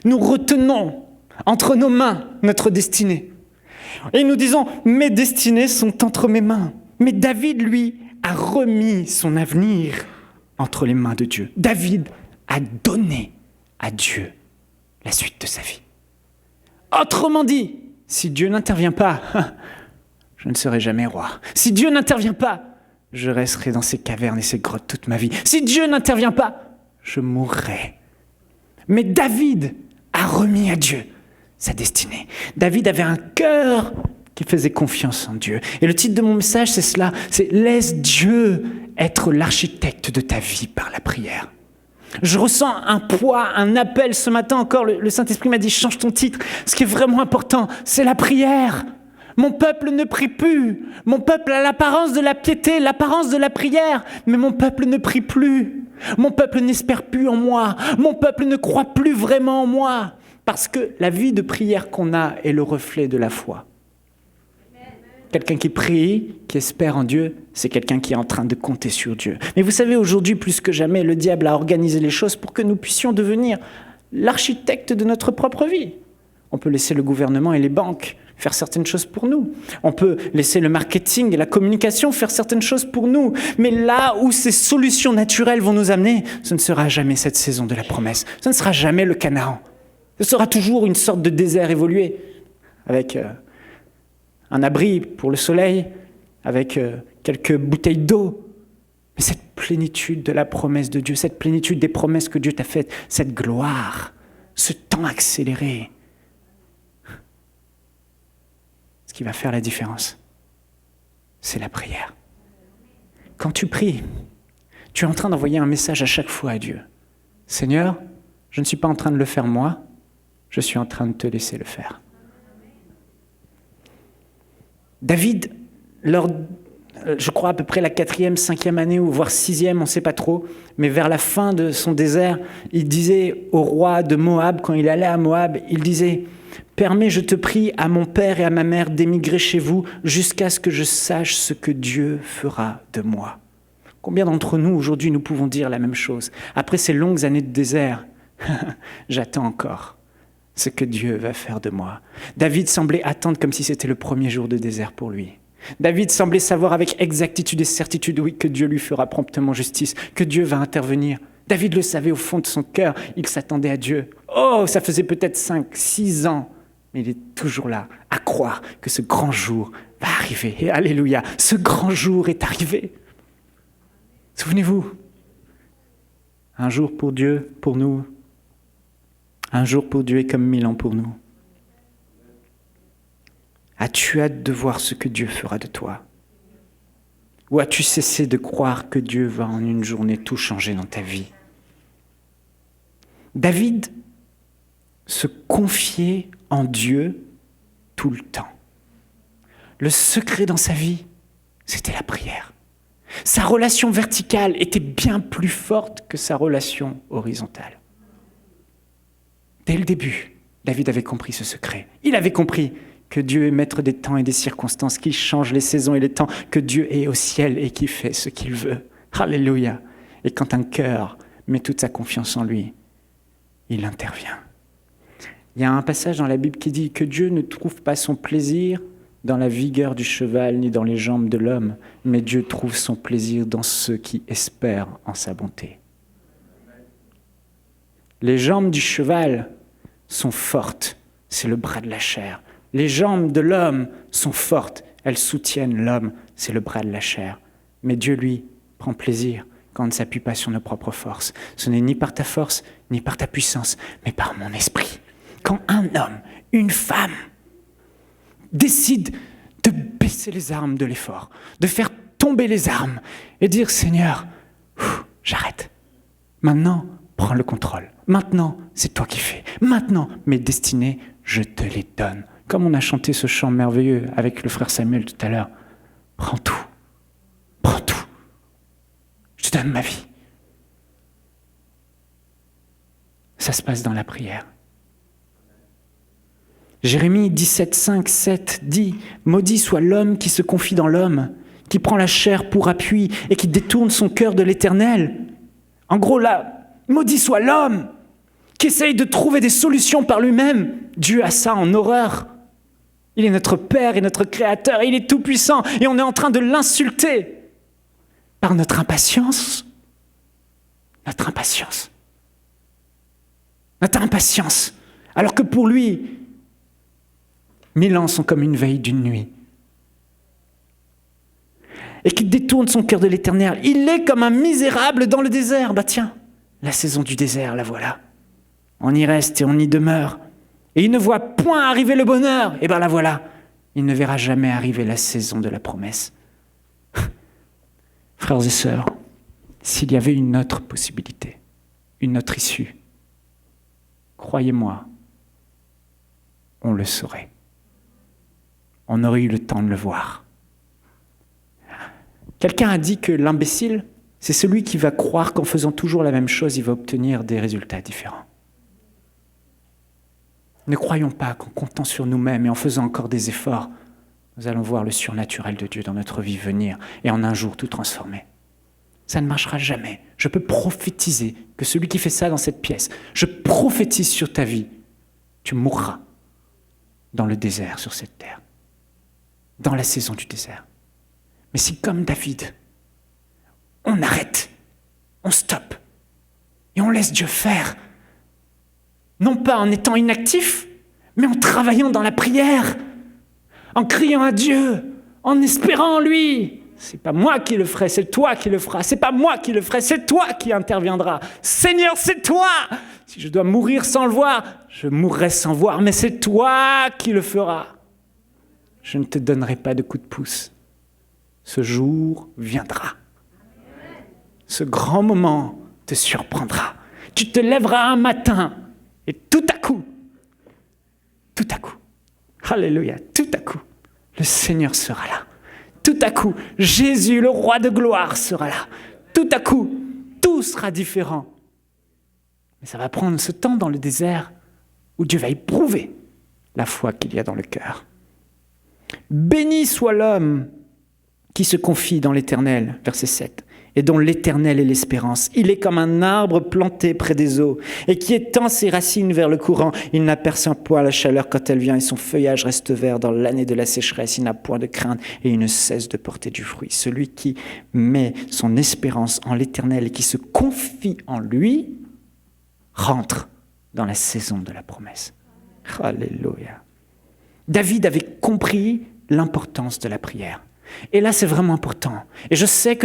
nous retenons entre nos mains notre destinée. Et nous disons, mes destinées sont entre mes mains. Mais David, lui, a remis son avenir entre les mains de Dieu. David a donné à Dieu la suite de sa vie. Autrement dit, si Dieu n'intervient pas, je ne serai jamais roi. Si Dieu n'intervient pas, je resterai dans ces cavernes et ces grottes toute ma vie. Si Dieu n'intervient pas, je mourrai. Mais David a remis à Dieu sa destinée. David avait un cœur qui faisait confiance en Dieu. Et le titre de mon message, c'est cela, c'est « Laisse Dieu être l'architecte de ta vie par la prière ». Je ressens un poids, un appel. Ce matin encore, le Saint-Esprit m'a dit « Change ton titre ». Ce qui est vraiment important, c'est la prière. Mon peuple ne prie plus. Mon peuple a l'apparence de la piété, l'apparence de la prière, mais mon peuple ne prie plus. Mon peuple n'espère plus en moi. Mon peuple ne croit plus vraiment en moi. Parce que la vie de prière qu'on a est le reflet de la foi. Quelqu'un qui prie, qui espère en Dieu, c'est quelqu'un qui est en train de compter sur Dieu. Mais vous savez, aujourd'hui, plus que jamais, le diable a organisé les choses pour que nous puissions devenir l'architecte de notre propre vie. On peut laisser le gouvernement et les banques faire certaines choses pour nous. On peut laisser le marketing et la communication faire certaines choses pour nous. Mais là où ces solutions naturelles vont nous amener, ce ne sera jamais cette saison de la promesse. Ce ne sera jamais le Canaan. Ce sera toujours une sorte de désert évolué, avec un abri pour le soleil, avec quelques bouteilles d'eau. Mais cette plénitude de la promesse de Dieu, cette plénitude des promesses que Dieu t'a faites, cette gloire, ce temps accéléré, ce qui va faire la différence, c'est la prière. Quand tu pries, tu es en train d'envoyer un message à chaque fois à Dieu. Seigneur, je ne suis pas en train de le faire moi, je suis en train de te laisser le faire. David, je crois à peu près la 4e, 5e année, ou voire 6e, on ne sait pas trop, mais vers la fin de son désert, il disait au roi de Moab, quand il allait à Moab, il disait « Permets, je te prie, à mon père et à ma mère d'émigrer chez vous jusqu'à ce que je sache ce que Dieu fera de moi. » Combien d'entre nous, aujourd'hui, nous pouvons dire la même chose? Après ces longues années de désert, j'attends encore ce que Dieu va faire de moi. David semblait attendre comme si c'était le premier jour de désert pour lui. David semblait savoir avec exactitude et certitude, oui, que Dieu lui fera promptement justice, que Dieu va intervenir. David le savait au fond de son cœur, il s'attendait à Dieu. Oh, ça faisait peut-être 5, 6 ans, mais il est toujours là, à croire que ce grand jour va arriver. Et alléluia, ce grand jour est arrivé. Souvenez-vous, un jour pour Dieu, pour nous, un jour pour Dieu est comme 1000 ans pour nous. As-tu hâte de voir ce que Dieu fera de toi? Ou as-tu cessé de croire que Dieu va en une journée tout changer dans ta vie? David se confiait en Dieu tout le temps. Le secret dans sa vie, c'était la prière. Sa relation verticale était bien plus forte que sa relation horizontale. Dès le début, David avait compris ce secret. Il avait compris que Dieu est maître des temps et des circonstances, qu'il change les saisons et les temps, que Dieu est au ciel et qu'il fait ce qu'il veut. Alléluia. Et quand un cœur met toute sa confiance en lui, il intervient. Il y a un passage dans la Bible qui dit que Dieu ne trouve pas son plaisir dans la vigueur du cheval ni dans les jambes de l'homme, mais Dieu trouve son plaisir dans ceux qui espèrent en sa bonté. Les jambes du cheval sont fortes, c'est le bras de la chair. Les jambes de l'homme sont fortes, elles soutiennent l'homme, c'est le bras de la chair. Mais Dieu, lui, prend plaisir quand on ne s'appuie pas sur nos propres forces. Ce n'est ni par ta force, ni par ta puissance, mais par mon esprit. Quand un homme, une femme, décide de baisser les armes de l'effort, de faire tomber les armes et dire « Seigneur, j'arrête. Maintenant, prends le contrôle. Maintenant, c'est toi qui fais. Maintenant, mes destinées, je te les donne. » Comme on a chanté ce chant merveilleux avec le frère Samuel tout à l'heure. Prends tout. Prends tout. Je te donne ma vie. Ça se passe dans la prière. Jérémie 17, 5, 7 dit « Maudit soit l'homme qui se confie dans l'homme, qui prend la chair pour appui et qui détourne son cœur de l'Éternel. » En gros là, maudit soit l'homme qui essaye de trouver des solutions par lui-même. Dieu a ça en horreur. Il est notre Père et notre Créateur, et il est tout-puissant, et on est en train de l'insulter par notre impatience. Notre impatience. Notre impatience. Alors que pour lui, 1000 ans sont comme une veille d'une nuit. Et qui détourne son cœur de l'Éternel. Il est comme un misérable dans le désert. Bah tiens, la saison du désert, la voilà. On y reste et on y demeure. Et il ne voit point arriver le bonheur. Et bien la voilà. Il ne verra jamais arriver la saison de la promesse. Frères et sœurs, s'il y avait une autre possibilité, une autre issue, croyez-moi, on le saurait. On aurait eu le temps de le voir. Quelqu'un a dit que l'imbécile, c'est celui qui va croire qu'en faisant toujours la même chose, il va obtenir des résultats différents. Ne croyons pas qu'en comptant sur nous-mêmes et en faisant encore des efforts, nous allons voir le surnaturel de Dieu dans notre vie venir et en un jour tout transformer. Ça ne marchera jamais. Je peux prophétiser que celui qui fait ça dans cette pièce, je prophétise sur ta vie, tu mourras. dans le désert sur cette terre, dans la saison du désert. Mais si comme David, on arrête, on stoppe, et on laisse Dieu faire, non pas en étant inactif, mais en travaillant dans la prière, en criant à Dieu, en espérant en lui. C'est pas moi qui le ferai, c'est toi qui le feras. C'est pas moi qui le ferai, c'est toi qui interviendras. Seigneur, c'est toi. Si je dois mourir sans le voir, je mourrai sans voir, mais c'est toi qui le feras. Je ne te donnerai pas de coup de pouce. Ce jour viendra. Ce grand moment te surprendra. Tu te lèveras un matin et tout à coup, alléluia, tout à coup, le Seigneur sera là. Tout à coup, Jésus, le roi de gloire, sera là. Tout à coup, tout sera différent. Mais ça va prendre ce temps dans le désert où Dieu va éprouver la foi qu'il y a dans le cœur. Béni soit l'homme qui se confie dans l'Éternel, verset 7, et dont l'Éternel est l'espérance. Il est comme un arbre planté près des eaux et qui étend ses racines vers le courant. Il n'aperçoit point la chaleur quand elle vient et son feuillage reste vert dans l'année de la sécheresse. Il n'a point de crainte et il ne cesse de porter du fruit. Celui qui met son espérance en l'Éternel et qui se confie en lui rentre dans la saison de la promesse. Alléluia. David avait compris l'importance de la prière. Et là, c'est vraiment important. Et je sais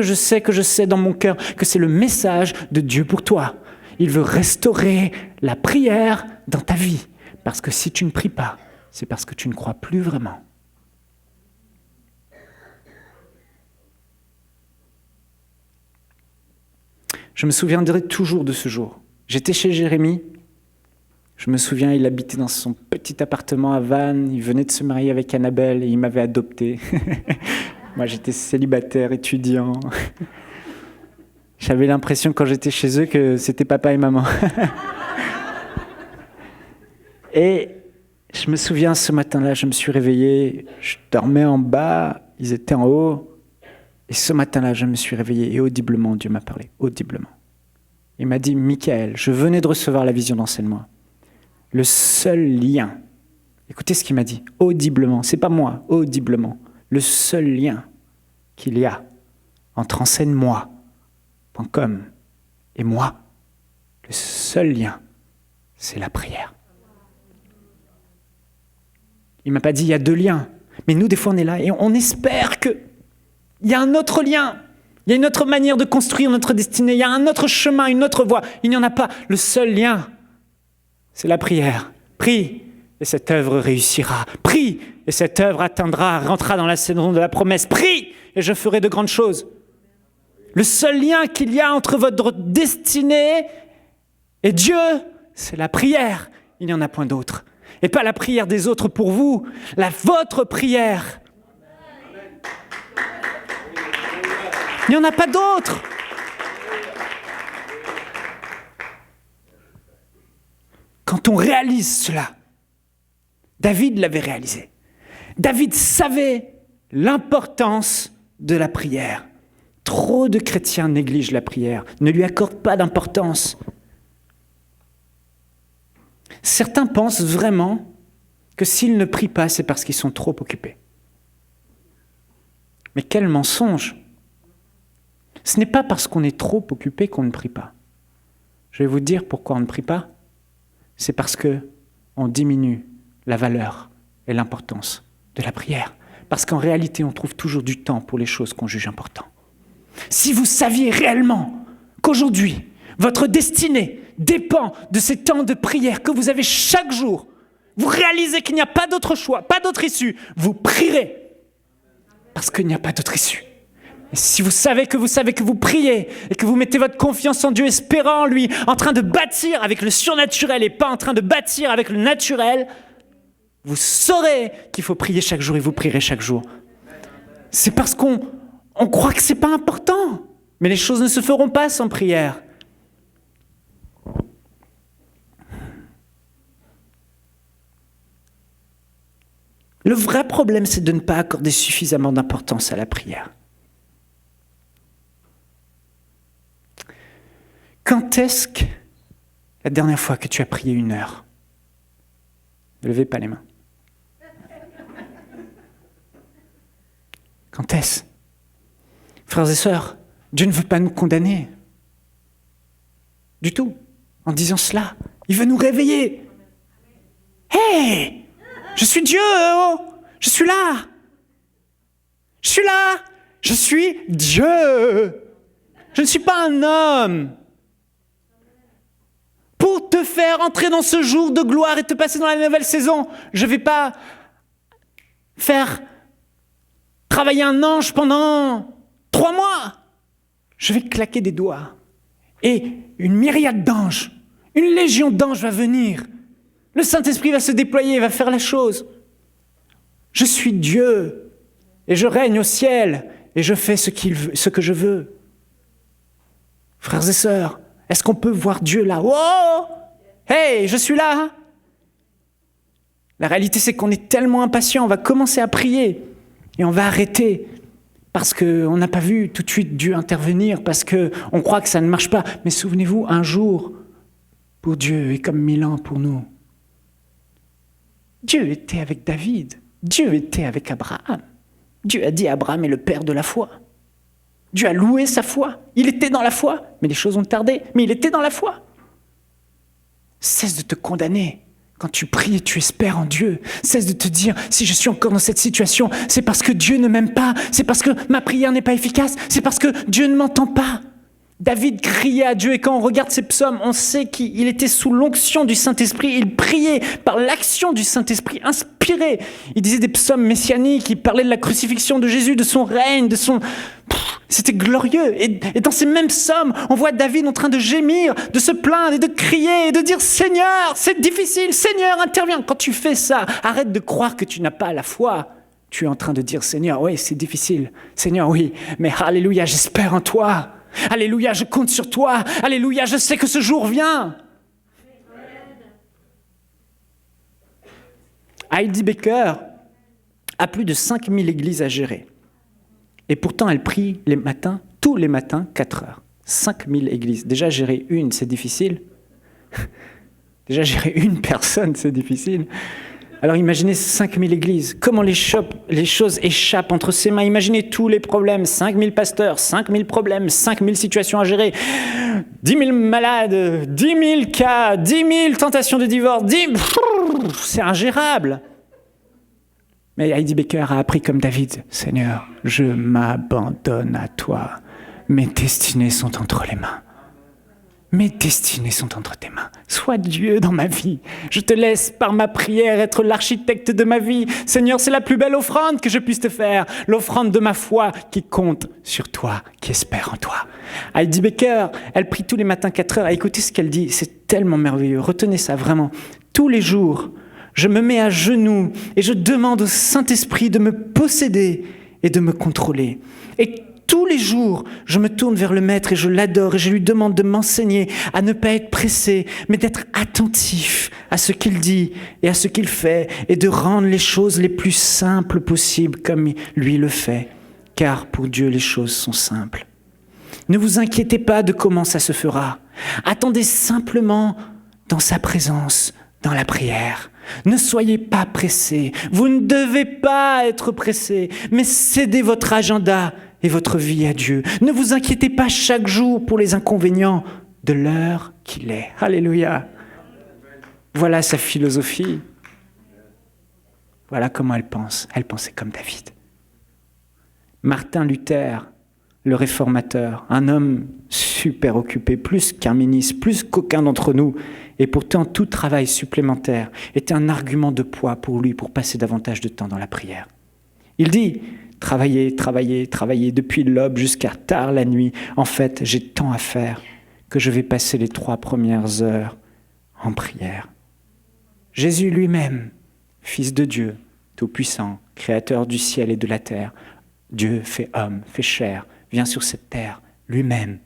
dans mon cœur que c'est le message de Dieu pour toi. Il veut restaurer la prière dans ta vie. Parce que si tu ne pries pas, c'est parce que tu ne crois plus vraiment. Je me souviendrai toujours de ce jour. J'étais chez Jérémie. Je me souviens, il habitait dans son petit appartement à Vannes. Il venait de se marier avec Annabelle et il m'avait adopté. Moi, j'étais célibataire, étudiant. J'avais l'impression quand j'étais chez eux que c'était papa et maman. Et je me souviens, ce matin-là, je me suis réveillé. Je dormais en bas, ils étaient en haut. Et ce matin-là, je me suis réveillé et audiblement, Dieu m'a parlé, audiblement. Il m'a dit, Michael, je venais de recevoir la vision d'enseigne-moi. Le seul lien, écoutez ce qu'il m'a dit, audiblement, c'est pas moi, audiblement, le seul lien qu'il y a entre enseigne-moi.com et moi, le seul lien, c'est la prière. Il m'a pas dit, il y a 2 liens, mais nous, des fois, on est là et on espère qu'il y a un autre lien. Il y a une autre manière de construire notre destinée. Il y a un autre chemin, une autre voie. Il n'y en a pas. Le seul lien, c'est la prière. Prie et cette œuvre réussira. Prie et cette œuvre rentrera dans la saison de la promesse. Prie et je ferai de grandes choses. Le seul lien qu'il y a entre votre destinée et Dieu, c'est la prière. Il n'y en a point d'autre. Et pas la prière des autres pour vous, votre prière. Il n'y en a pas d'autre. Quand on réalise cela, David l'avait réalisé. David savait l'importance de la prière. Trop de chrétiens négligent la prière, ne lui accordent pas d'importance. Certains pensent vraiment que s'ils ne prient pas, c'est parce qu'ils sont trop occupés. Mais quel mensonge! Ce n'est pas parce qu'on est trop occupé qu'on ne prie pas. Je vais vous dire pourquoi on ne prie pas. C'est parce qu'on diminue la valeur et l'importance de la prière. Parce qu'en réalité, on trouve toujours du temps pour les choses qu'on juge importantes. Si vous saviez réellement qu'aujourd'hui, votre destinée dépend de ces temps de prière que vous avez chaque jour, vous réalisez qu'il n'y a pas d'autre choix, pas d'autre issue, vous prierez. Parce qu'il n'y a pas d'autre issue. Et si vous savez que vous priez et que vous mettez votre confiance en Dieu, espérant en lui, en train de bâtir avec le surnaturel et pas en train de bâtir avec le naturel, vous saurez qu'il faut prier chaque jour et vous prierez chaque jour. C'est parce qu'on croit que c'est pas important, mais les choses ne se feront pas sans prière. Le vrai problème, c'est de ne pas accorder suffisamment d'importance à la prière. Quand est-ce que la dernière fois que tu as prié 1 heure? Ne levez pas les mains. Quand est-ce? Frères et sœurs, Dieu ne veut pas nous condamner. Du tout. En disant cela, il veut nous réveiller. Hey! Je suis Dieu, oh! Je suis là! Je suis là! Je suis Dieu! Je ne suis pas un homme! Pour te faire entrer dans ce jour de gloire et te passer dans la nouvelle saison, je ne vais pas faire travailler un ange pendant 3 mois. Je vais claquer des doigts. Et une myriade d'anges, une légion d'anges va venir. Le Saint-Esprit va se déployer, va faire la chose. Je suis Dieu et je règne au ciel et je fais ce que je veux. Frères et sœurs, est-ce qu'on peut voir Dieu là? Oh! Hey, je suis là! La réalité, c'est qu'on est tellement impatient, on va commencer à prier et on va arrêter parce qu'on n'a pas vu tout de suite Dieu intervenir, parce qu'on croit que ça ne marche pas. Mais souvenez-vous, un jour, pour Dieu est comme 1000 ans pour nous. Dieu était avec David, Dieu était avec Abraham. Dieu a dit Abraham est le père de la foi. Dieu a loué sa foi. Il était dans la foi, mais les choses ont tardé, mais il était dans la foi. Cesse de te condamner. Quand tu pries et tu espères en Dieu, cesse de te dire, si je suis encore dans cette situation, c'est parce que Dieu ne m'aime pas, c'est parce que ma prière n'est pas efficace, c'est parce que Dieu ne m'entend pas. David criait à Dieu et quand on regarde ses psaumes, on sait qu'il était sous l'onction du Saint-Esprit. Il priait par l'action du Saint-Esprit, inspiré. Il disait des psaumes messianiques, il parlait de la crucifixion de Jésus, de son règne, de son... C'était glorieux. Et dans ces mêmes psaumes, on voit David en train de gémir, de se plaindre et de crier et de dire « Seigneur, c'est difficile, Seigneur, interviens !» Quand tu fais ça, arrête de croire que tu n'as pas la foi. Tu es en train de dire « Seigneur, oui, c'est difficile. Seigneur, oui, mais alléluia, j'espère en toi. Alléluia, je compte sur toi. Alléluia, je sais que ce jour vient. » Heidi Baker a plus de 5000 églises à gérer. Et pourtant, elle prie les matins, tous les matins, 4 heures. 5000 églises. Déjà, gérer une, c'est difficile. Déjà, gérer une personne, c'est difficile. Alors, imaginez 5000 églises. Comment les choses échappent entre ses mains. Imaginez tous les problèmes. 5000 pasteurs, 5000 problèmes, 5000 situations à gérer. 10 000 malades, 10 000 cas, 10 000 tentations de divorce. C'est ingérable. Mais Heidi Baker a appris comme David, « Seigneur, je m'abandonne à toi. Mes destinées sont entre les mains. Mes destinées sont entre tes mains. Sois Dieu dans ma vie. Je te laisse par ma prière être l'architecte de ma vie. Seigneur, c'est la plus belle offrande que je puisse te faire. L'offrande de ma foi qui compte sur toi, qui espère en toi. » Heidi Baker, elle prie tous les matins 4 heures. Écoutez ce qu'elle dit, c'est tellement merveilleux. Retenez ça vraiment. Tous les jours, je me mets à genoux et je demande au Saint-Esprit de me posséder et de me contrôler. Et tous les jours, je me tourne vers le Maître et je l'adore et je lui demande de m'enseigner à ne pas être pressé, mais d'être attentif à ce qu'il dit et à ce qu'il fait et de rendre les choses les plus simples possibles comme lui le fait. Car pour Dieu, les choses sont simples. Ne vous inquiétez pas de comment ça se fera. Attendez simplement dans sa présence, dans la prière. Ne soyez pas pressés. Vous ne devez pas être pressés, mais cédez votre agenda et votre vie à Dieu. Ne vous inquiétez pas chaque jour pour les inconvénients de l'heure qu'il est. Alléluia. Voilà sa philosophie. Voilà comment elle pense. Elle pensait comme David. Martin Luther, le réformateur, un homme super occupé, plus qu'un ministre, plus qu'aucun d'entre nous, et pourtant tout travail supplémentaire était un argument de poids pour lui, pour passer davantage de temps dans la prière. Il dit, travailler, travailler, travailler, depuis l'aube jusqu'à tard la nuit, en fait, j'ai tant à faire que je vais passer les 3 premières heures en prière. Jésus lui-même, Fils de Dieu, Tout-Puissant, Créateur du ciel et de la terre, Dieu fait homme, fait chair, vient sur cette terre, lui-même,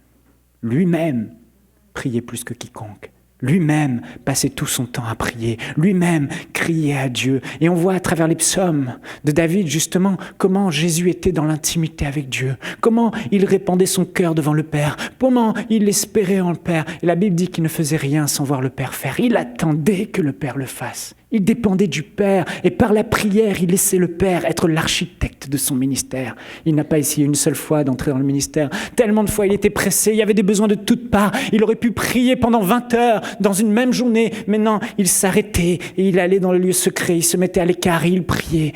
priait plus que quiconque. Lui-même passait tout son temps à prier, lui-même criait à Dieu. Et on voit à travers les psaumes de David, justement, comment Jésus était dans l'intimité avec Dieu, comment il répandait son cœur devant le Père, comment il espérait en le Père. Et la Bible dit qu'il ne faisait rien sans voir le Père faire. Il attendait que le Père le fasse. Il dépendait du Père et par la prière, il laissait le Père être l'architecte de son ministère. Il n'a pas essayé une seule fois d'entrer dans le ministère. Tellement de fois, il était pressé, il y avait des besoins de toutes parts. Il aurait pu prier pendant 20 heures dans une même journée. Mais non, il s'arrêtait et il allait dans le lieu secret. Il se mettait à l'écart et il priait,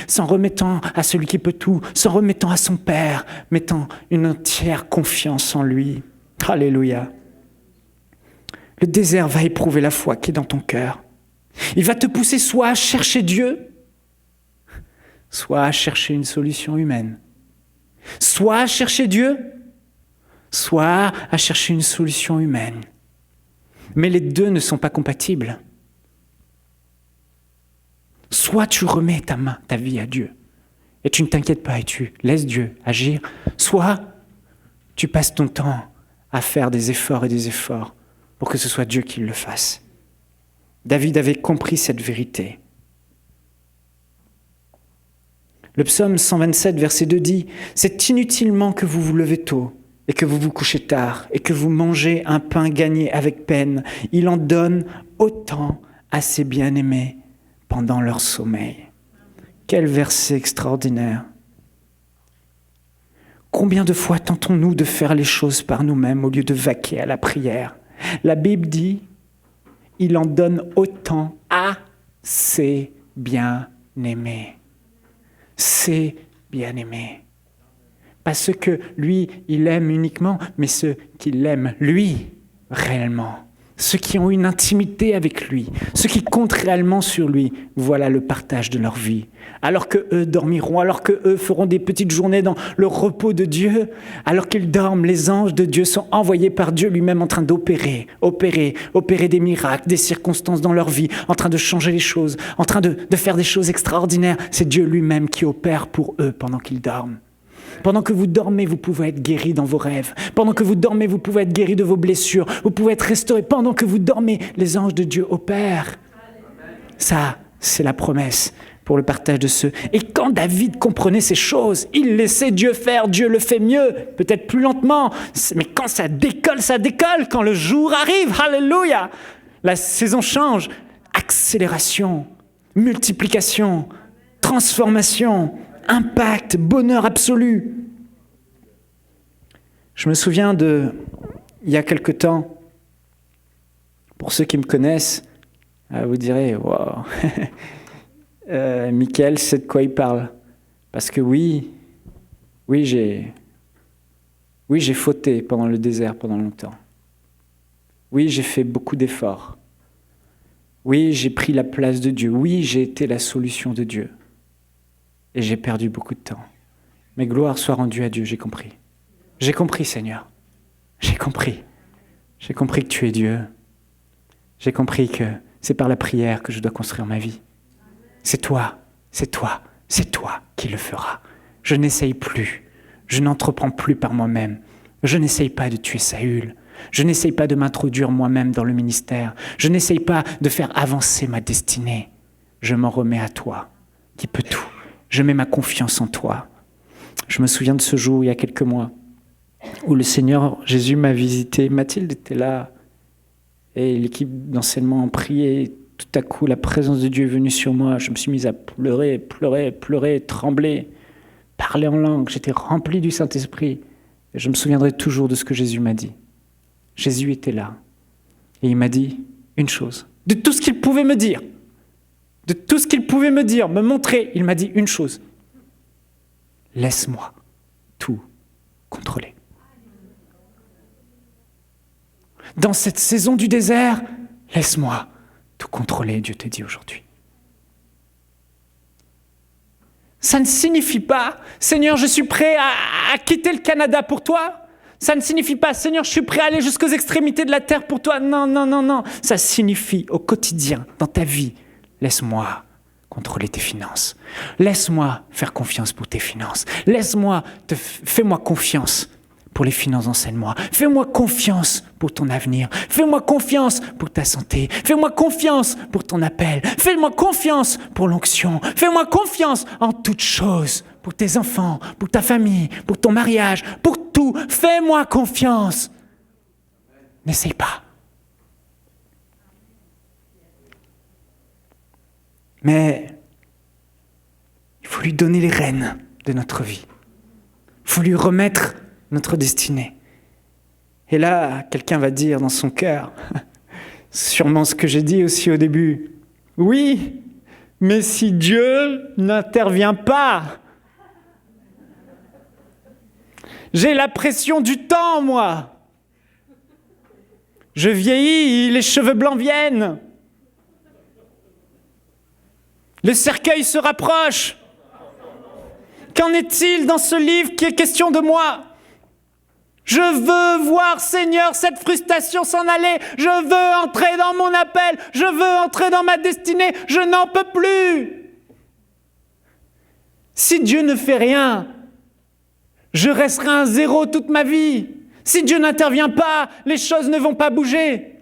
s'en remettant à celui qui peut tout, s'en remettant à son Père, mettant une entière confiance en lui. Alléluia. Le désert va éprouver la foi qui est dans ton cœur. Il va te pousser soit à chercher Dieu, soit à chercher une solution humaine. Soit à chercher Dieu, soit à chercher une solution humaine. Mais les deux ne sont pas compatibles. Soit tu remets ta vie à Dieu, et tu ne t'inquiètes pas et tu laisses Dieu agir, soit tu passes ton temps à faire des efforts et des efforts pour que ce soit Dieu qui le fasse. David avait compris cette vérité. Le psaume 127, verset 2 dit « C'est inutilement que vous vous levez tôt et que vous vous couchez tard et que vous mangez un pain gagné avec peine. Il en donne autant à ses bien-aimés pendant leur sommeil. » Quel verset extraordinaire. Combien de fois tentons-nous de faire les choses par nous-mêmes au lieu de vaquer à la prière ? La Bible dit « Il en donne autant à ses bien-aimés. » Ses bien-aimés. Pas ceux que lui, il aime uniquement, mais ceux qui l'aiment lui, réellement. Ceux qui ont une intimité avec lui, ceux qui comptent réellement sur lui, voilà le partage de leur vie. Alors que eux dormiront, alors que eux feront des petites journées dans le repos de Dieu, alors qu'ils dorment, les anges de Dieu sont envoyés par Dieu lui-même en train d'opérer des miracles, des circonstances dans leur vie, en train de changer les choses, en train de faire des choses extraordinaires. C'est Dieu lui-même qui opère pour eux pendant qu'ils dorment. Pendant que vous dormez, vous pouvez être guéris dans vos rêves. Pendant que vous dormez, vous pouvez être guéris de vos blessures. Vous pouvez être restaurés. Pendant que vous dormez, les anges de Dieu opèrent. Ça, c'est la promesse pour le partage de ceux. Et quand David comprenait ces choses, il laissait Dieu faire. Dieu le fait mieux, peut-être plus lentement. Mais quand ça décolle, ça décolle. Quand le jour arrive, alléluia, la saison change. Accélération, multiplication, transformation, impact, bonheur absolu. Je me souviens il y a quelque temps, pour ceux qui me connaissent, vous direz, wow, Michael sait de quoi il parle. Parce que oui, j'ai fauté pendant le désert pendant longtemps. Oui, j'ai fait beaucoup d'efforts. Oui, j'ai pris la place de Dieu. Oui, j'ai été la solution de Dieu. Et j'ai perdu beaucoup de temps. Mais gloire soit rendue à Dieu, j'ai compris. J'ai compris, Seigneur. J'ai compris. J'ai compris que tu es Dieu. J'ai compris que c'est par la prière que je dois construire ma vie. C'est toi qui le feras. Je n'essaye plus. Je n'entreprends plus par moi-même. Je n'essaye pas de tuer Saül. Je n'essaye pas de m'introduire moi-même dans le ministère. Je n'essaye pas de faire avancer ma destinée. Je m'en remets à toi, qui peux tout. Je mets ma confiance en toi. Je me souviens de ce jour, il y a quelques mois, où le Seigneur Jésus m'a visité. Mathilde était là, et l'équipe d'enseignement en priait. Tout à coup, la présence de Dieu est venue sur moi. Je me suis mise à pleurer, trembler, parler en langue. J'étais rempli du Saint-Esprit. Et je me souviendrai toujours de ce que Jésus m'a dit. Jésus était là. Et il m'a dit une chose. De tout ce qu'il pouvait me dire, me montrer, il m'a dit une chose. Laisse-moi tout contrôler. Dans cette saison du désert, laisse-moi tout contrôler, Dieu te dit aujourd'hui. Ça ne signifie pas, Seigneur, je suis prêt à quitter le Canada pour toi. Ça ne signifie pas, Seigneur, je suis prêt à aller jusqu'aux extrémités de la terre pour toi. Non. Ça signifie au quotidien, dans ta vie, laisse-moi contrôler tes finances. Laisse-moi faire confiance pour tes finances. Fais-moi confiance pour les finances d'enseignement. Fais-moi confiance pour ton avenir. Fais-moi confiance pour ta santé. Fais-moi confiance pour ton appel. Fais-moi confiance pour l'onction. Fais-moi confiance en toutes choses. Pour tes enfants, pour ta famille, pour ton mariage, pour tout. Fais-moi confiance. N'essaye pas. Mais il faut lui donner les rênes de notre vie. Il faut lui remettre notre destinée. Et là, quelqu'un va dire dans son cœur, sûrement ce que j'ai dit aussi au début, oui, mais si Dieu n'intervient pas, j'ai la pression du temps, moi. Je vieillis, les cheveux blancs viennent. Le cercueil se rapproche. Qu'en est-il dans ce livre qui est question de moi ? Je veux voir, Seigneur, cette frustration s'en aller. Je veux entrer dans mon appel. Je veux entrer dans ma destinée. Je n'en peux plus. Si Dieu ne fait rien, je resterai un zéro toute ma vie. Si Dieu n'intervient pas, les choses ne vont pas bouger.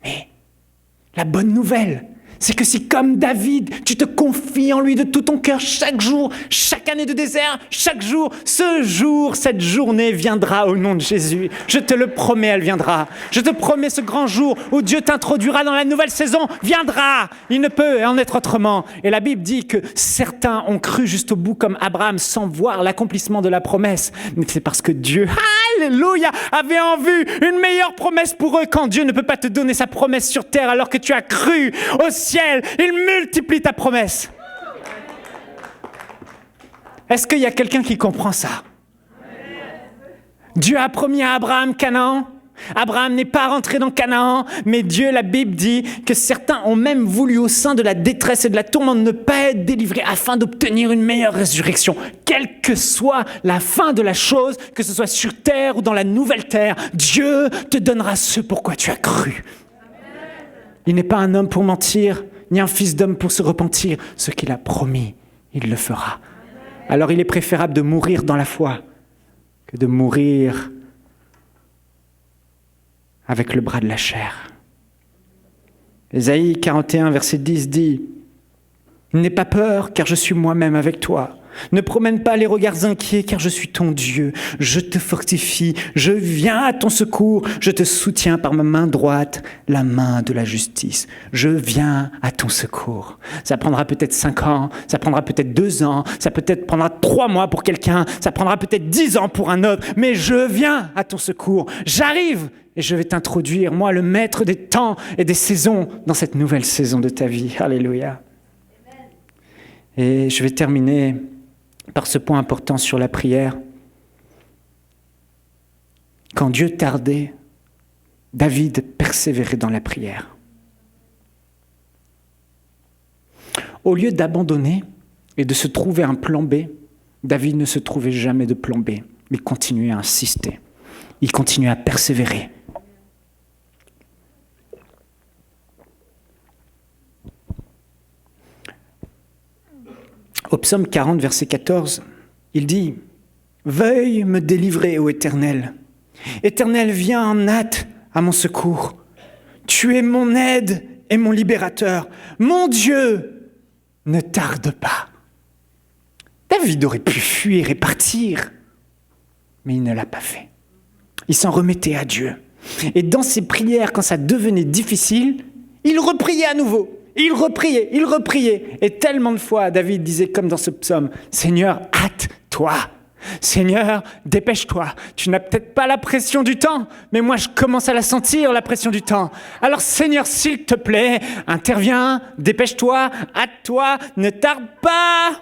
Mais la bonne nouvelle, c'est que si comme David, tu te confies en lui de tout ton cœur chaque jour, chaque année de désert, chaque jour, ce jour, cette journée viendra au nom de Jésus. Je te le promets, elle viendra. Je te promets ce grand jour où Dieu t'introduira dans la nouvelle saison, viendra. Il ne peut en être autrement. Et la Bible dit que certains ont cru jusqu'au bout comme Abraham sans voir l'accomplissement de la promesse. Mais c'est parce que Dieu, alléluia, avait en vue une meilleure promesse pour eux. Quand Dieu ne peut pas te donner sa promesse sur terre alors que tu as cru au ciel, il multiplie ta promesse. Est-ce qu'il y a quelqu'un qui comprend ça? Dieu a promis à Abraham Canaan. Abraham n'est pas rentré dans Canaan, mais Dieu, la Bible dit que certains ont même voulu au sein de la détresse et de la tourmente ne pas être délivrés afin d'obtenir une meilleure résurrection. Quelle que soit la fin de la chose, que ce soit sur terre ou dans la nouvelle terre, Dieu te donnera ce pourquoi tu as cru. Il n'est pas un homme pour mentir, ni un fils d'homme pour se repentir. Ce qu'il a promis, il le fera. Alors il est préférable de mourir dans la foi que de mourir avec le bras de la chair. Ésaïe 41, verset 10 dit « N'aie pas peur, car je suis moi-même avec toi. Ne promène pas les regards inquiets, car je suis ton Dieu. Je te fortifie, je viens à ton secours. Je te soutiens par ma main droite, la main de la justice. Je viens à ton secours. » Ça prendra peut-être 5 ans, ça prendra peut-être 2 ans, ça peut-être prendra 3 mois pour quelqu'un, ça prendra peut-être 10 ans pour un autre, mais je viens à ton secours. J'arrive et je vais t'introduire, moi, le maître des temps et des saisons, dans cette nouvelle saison de ta vie. Alléluia. Et je vais terminer par ce point important sur la prière. Quand Dieu tardait, David persévérait dans la prière. Au lieu d'abandonner et de se trouver un plan B, David ne se trouvait jamais de plan B. Il continuait à insister. Il continuait à persévérer. Au psaume 40, verset 14, il dit « Veuille me délivrer, ô Éternel. Éternel, viens en hâte à mon secours. Tu es mon aide et mon libérateur. Mon Dieu, ne tarde pas. » David aurait pu fuir et partir, mais il ne l'a pas fait. Il s'en remettait à Dieu. Et dans ses prières, quand ça devenait difficile, il repriait à nouveau. Il repriait. Et tellement de fois, David disait comme dans ce psaume, « Seigneur, hâte-toi. Seigneur, dépêche-toi. Tu n'as peut-être pas la pression du temps, mais moi, je commence à la sentir, la pression du temps. Alors, Seigneur, s'il te plaît, interviens, dépêche-toi, hâte-toi, ne tarde pas.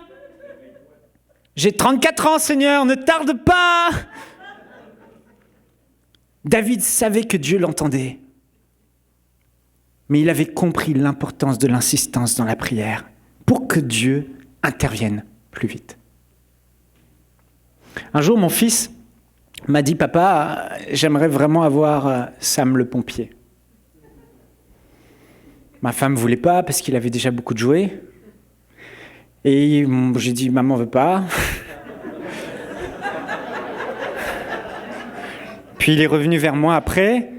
J'ai 34 ans, Seigneur, ne tarde pas. » David savait que Dieu l'entendait. Mais il avait compris l'importance de l'insistance dans la prière pour que Dieu intervienne plus vite. Un jour, mon fils m'a dit « Papa, j'aimerais vraiment avoir Sam le pompier. » Ma femme ne voulait pas parce qu'il avait déjà beaucoup de jouets. Et j'ai dit « Maman ne veut pas. » Puis il est revenu vers moi après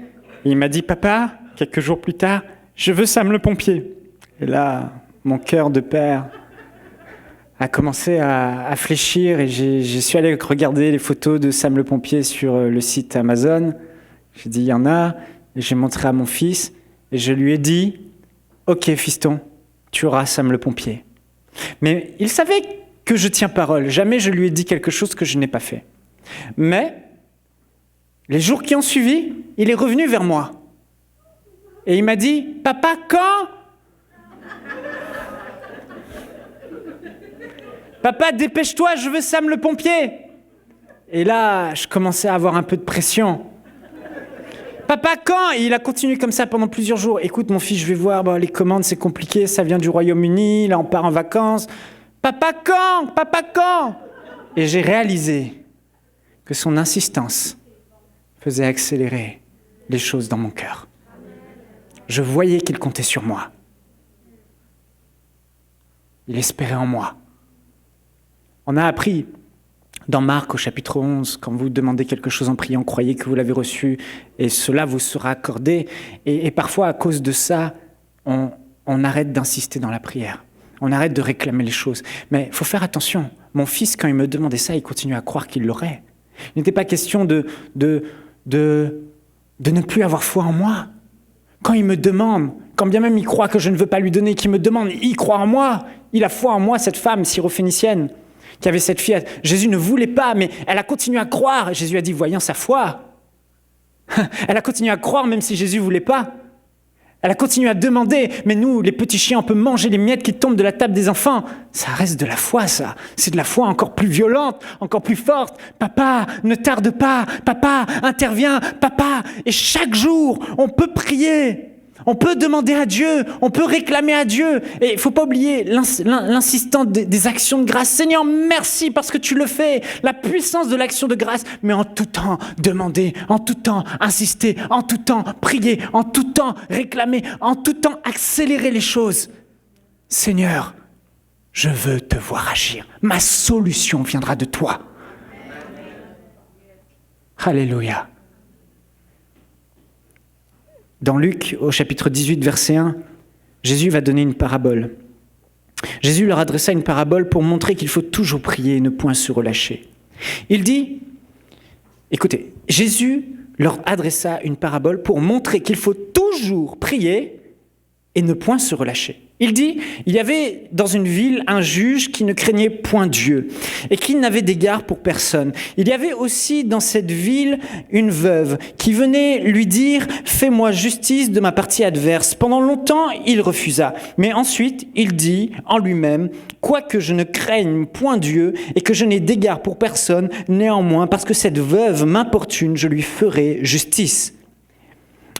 et il m'a dit « Papa, quelques jours plus tard, je veux Sam le pompier. » Et là, mon cœur de père a commencé à fléchir et je suis allé regarder les photos de Sam le pompier sur le site Amazon. J'ai dit, il y en a. Et j'ai montré à mon fils et je lui ai dit, ok fiston, tu auras Sam le pompier. Mais il savait que je tiens parole. Jamais je lui ai dit quelque chose que je n'ai pas fait. Mais les jours qui ont suivi, il est revenu vers moi. Et il m'a dit, papa, quand? Papa, dépêche-toi, je veux Sam le pompier. Et là, je commençais à avoir un peu de pression. Papa, quand? Et il a continué comme ça pendant plusieurs jours. Écoute, mon fils, je vais voir, les commandes, c'est compliqué, ça vient du Royaume-Uni, là, on part en vacances. Papa, quand? Papa, quand? Et j'ai réalisé que son insistance faisait accélérer les choses dans mon cœur. Je voyais qu'il comptait sur moi. Il espérait en moi. On a appris dans Marc au chapitre 11, quand vous demandez quelque chose en priant, croyez que vous l'avez reçu et cela vous sera accordé. Et parfois, à cause de ça, on arrête d'insister dans la prière. On arrête de réclamer les choses. Mais il faut faire attention. Mon fils, quand il me demandait ça, il continuait à croire qu'il l'aurait. Il n'était pas question de ne plus avoir foi en moi. Quand il me demande, quand bien même il croit que je ne veux pas lui donner, qu'il me demande, il croit en moi. Il a foi en moi, cette femme syrophénicienne qui avait cette fille. Jésus ne voulait pas, mais elle a continué à croire. Et Jésus a dit, voyant sa foi. Elle a continué à croire même si Jésus ne voulait pas. Elle a continué à demander, mais nous, les petits chiens, on peut manger les miettes qui tombent de la table des enfants. Ça reste de la foi, ça. C'est de la foi encore plus violente, encore plus forte. Papa, ne tarde pas. Papa, interviens. Papa. Et chaque jour, on peut prier. On peut demander à Dieu. On peut réclamer à Dieu. Et il ne faut pas oublier l'insistance des actions de grâce. Seigneur, merci parce que tu le fais. La puissance de l'action de grâce. Mais en tout temps, demander. En tout temps, insister. En tout temps, prier. En tout temps, réclamer. En tout temps, accélérer les choses. Seigneur, je veux te voir agir. Ma solution viendra de toi. Alléluia. Dans Luc, au chapitre 18, verset 1, Jésus va donner une parabole. Jésus leur adressa une parabole pour montrer qu'il faut toujours prier et ne point se relâcher. Il dit, écoutez, Jésus leur adressa une parabole pour montrer qu'il faut toujours prier et ne point se relâcher. Il dit, il y avait dans une ville un juge qui ne craignait point Dieu et qui n'avait d'égard pour personne. Il y avait aussi dans cette ville une veuve qui venait lui dire « Fais-moi justice de ma partie adverse ». Pendant longtemps, il refusa. Mais ensuite, il dit en lui-même « Quoique je ne craigne point Dieu et que je n'ai d'égard pour personne, néanmoins, parce que cette veuve m'importune, je lui ferai justice. »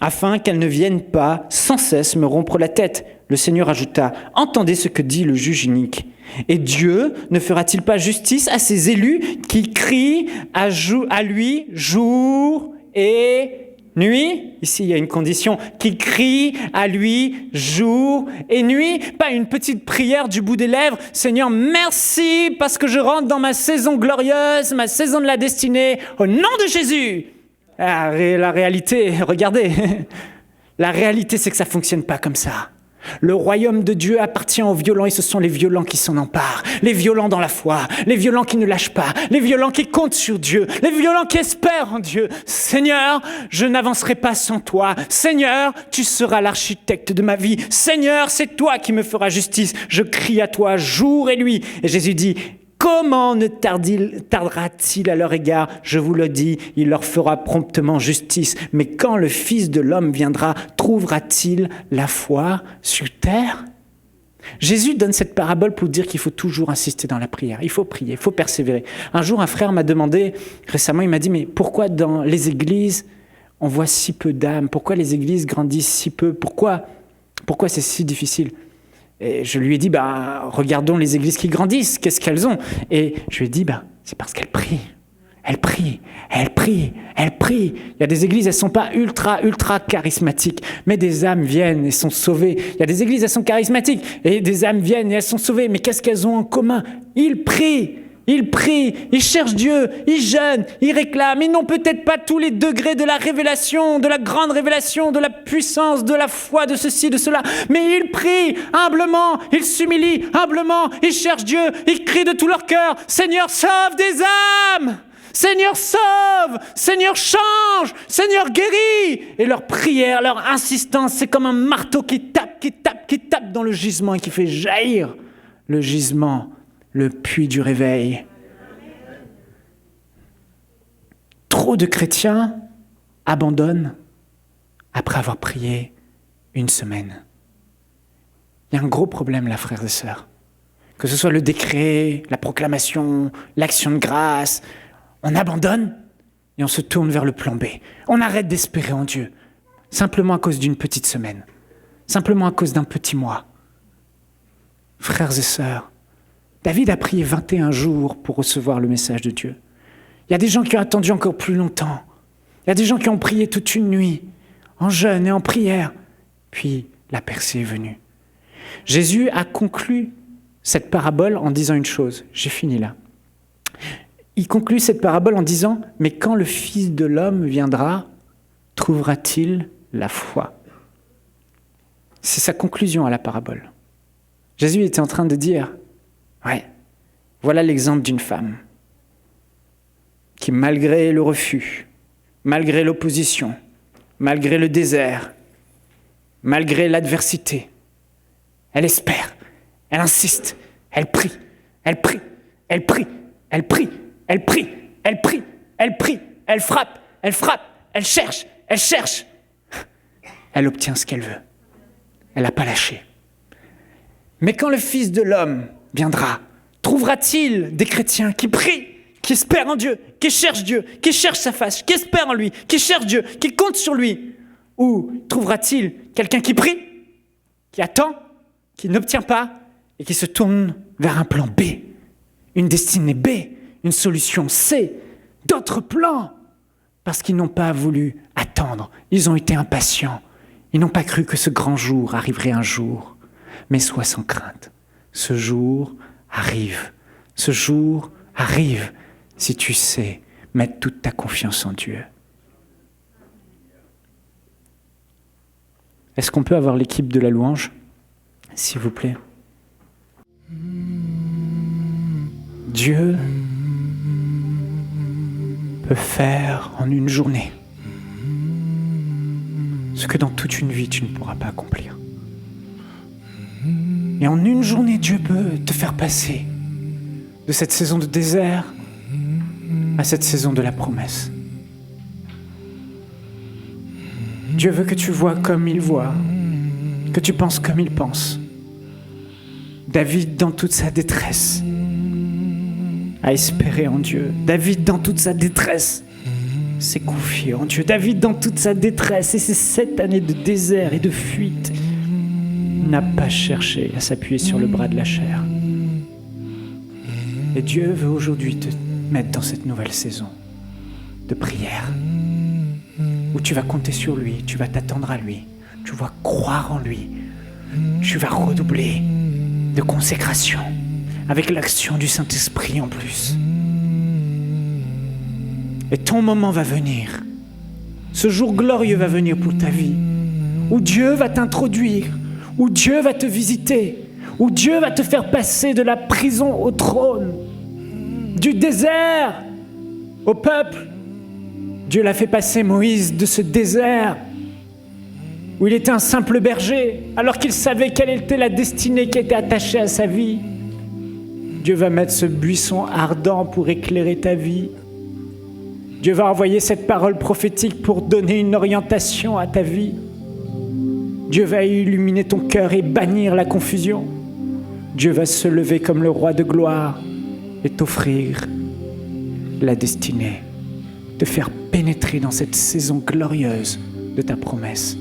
afin qu'elle ne vienne pas sans cesse me rompre la tête. Le Seigneur ajouta, « Entendez ce que dit le juge inique. Et Dieu ne fera-t-il pas justice à ses élus qui crient à lui jour et nuit ?» Ici, il y a une condition. Qui crient à lui jour et nuit. Pas une petite prière du bout des lèvres. « Seigneur, merci parce que je rentre dans ma saison glorieuse, ma saison de la destinée. Au nom de Jésus !» La réalité, regardez, la réalité c'est que ça ne fonctionne pas comme ça. Le royaume de Dieu appartient aux violents et ce sont les violents qui s'en emparent. Les violents dans la foi, les violents qui ne lâchent pas, les violents qui comptent sur Dieu, les violents qui espèrent en Dieu. Seigneur, je n'avancerai pas sans toi. Seigneur, tu seras l'architecte de ma vie. Seigneur, c'est toi qui me feras justice. Je crie à toi jour et nuit. Et Jésus dit, comment ne tardera-t-il à leur égard? Je vous le dis, il leur fera promptement justice. Mais quand le Fils de l'homme viendra, trouvera-t-il la foi sur terre? Jésus donne cette parabole pour dire qu'il faut toujours insister dans la prière. Il faut prier, il faut persévérer. Un jour, un frère m'a demandé, récemment, il m'a dit, mais pourquoi dans les églises, on voit si peu d'âmes? Pourquoi les églises grandissent si peu? Pourquoi c'est si difficile? Et je lui ai dit, regardons les églises qui grandissent, qu'est-ce qu'elles ont? Et je lui ai dit, c'est parce qu'elles prient. Elles prient, elles prient, elles prient. Il y a des églises, elles ne sont pas ultra charismatiques, mais des âmes viennent et sont sauvées. Il y a des églises, elles sont charismatiques, et des âmes viennent et elles sont sauvées. Mais qu'est-ce qu'elles ont en commun? Ils prient. Ils prient, ils cherchent Dieu, ils jeûnent, ils réclament. Ils n'ont peut-être pas tous les degrés de la révélation, de la grande révélation, de la puissance, de la foi, de ceci, de cela. Mais ils prient humblement, ils s'humilient humblement, ils cherchent Dieu, ils crient de tout leur cœur. Seigneur, sauve des âmes! Seigneur, sauve! Seigneur, change! Seigneur, guéris! Et leur prière, leur insistance, c'est comme un marteau qui tape qui tape dans le gisement et qui fait jaillir le gisement, le puits du réveil. Trop de chrétiens abandonnent après avoir prié une semaine. Il y a un gros problème là, frères et sœurs. Que ce soit le décret, la proclamation, l'action de grâce, on abandonne et on se tourne vers le plan B. On arrête d'espérer en Dieu, simplement à cause d'une petite semaine, simplement à cause d'un petit mois. Frères et sœurs, David a prié 21 jours pour recevoir le message de Dieu. Il y a des gens qui ont attendu encore plus longtemps. Il y a des gens qui ont prié toute une nuit, en jeûne et en prière. Puis la percée est venue. Jésus a conclu cette parabole en disant une chose. J'ai fini là. Il conclut cette parabole en disant « Mais quand le Fils de l'homme viendra, trouvera-t-il la foi ?» C'est sa conclusion à la parabole. Jésus était en train de dire « Ouais, voilà l'exemple d'une femme qui, malgré le refus, malgré l'opposition, malgré le désert, malgré l'adversité, elle espère, elle insiste, elle prie, elle prie, elle prie, elle prie, elle prie, elle prie, elle prie, elle frappe, elle cherche, elle cherche. Elle obtient ce qu'elle veut. Elle n'a pas lâché. Mais quand le Fils de l'homme viendra, trouvera-t-il des chrétiens qui prient, qui espèrent en Dieu, qui cherchent sa face, qui espèrent en lui, qui cherchent Dieu, qui comptent sur lui? Ou trouvera-t-il quelqu'un qui prie, qui attend, qui n'obtient pas et qui se tourne vers un plan B, une destinée B, une solution C, d'autres plans, parce qu'ils n'ont pas voulu attendre, ils ont été impatients, ils n'ont pas cru que ce grand jour arriverait un jour, mais sois sans crainte, ce jour arrive si tu sais mettre toute ta confiance en Dieu. Est-ce qu'on peut avoir l'équipe de la louange, s'il vous plaît? Dieu peut faire en une journée ce que dans toute une vie tu ne pourras pas accomplir. Et en une journée, Dieu peut te faire passer de cette saison de désert à cette saison de la promesse. Dieu veut que tu vois comme il voit, que tu penses comme il pense. David, dans toute sa détresse, a espéré en Dieu. David, dans toute sa détresse, s'est confié en Dieu. David, dans toute sa détresse et ces 7 années de désert et de fuite, n'a pas cherché à s'appuyer sur le bras de la chair. Et Dieu veut aujourd'hui te mettre dans cette nouvelle saison de prière, où tu vas compter sur lui, tu vas t'attendre à lui, tu vas croire en lui, tu vas redoubler de consécration, avec l'action du Saint-Esprit en plus. Et ton moment va venir. Ce jour glorieux va venir pour ta vie, où Dieu va t'introduire, où Dieu va te visiter, où Dieu va te faire passer de la prison au trône, du désert au peuple. Dieu l'a fait passer Moïse de ce désert où il était un simple berger, alors qu'il savait quelle était la destinée qui était attachée à sa vie. Dieu va mettre ce buisson ardent pour éclairer ta vie. Dieu va envoyer cette parole prophétique pour donner une orientation à ta vie. Dieu va illuminer ton cœur et bannir la confusion. Dieu va se lever comme le roi de gloire et t'offrir la destinée, te faire pénétrer dans cette saison glorieuse de ta promesse.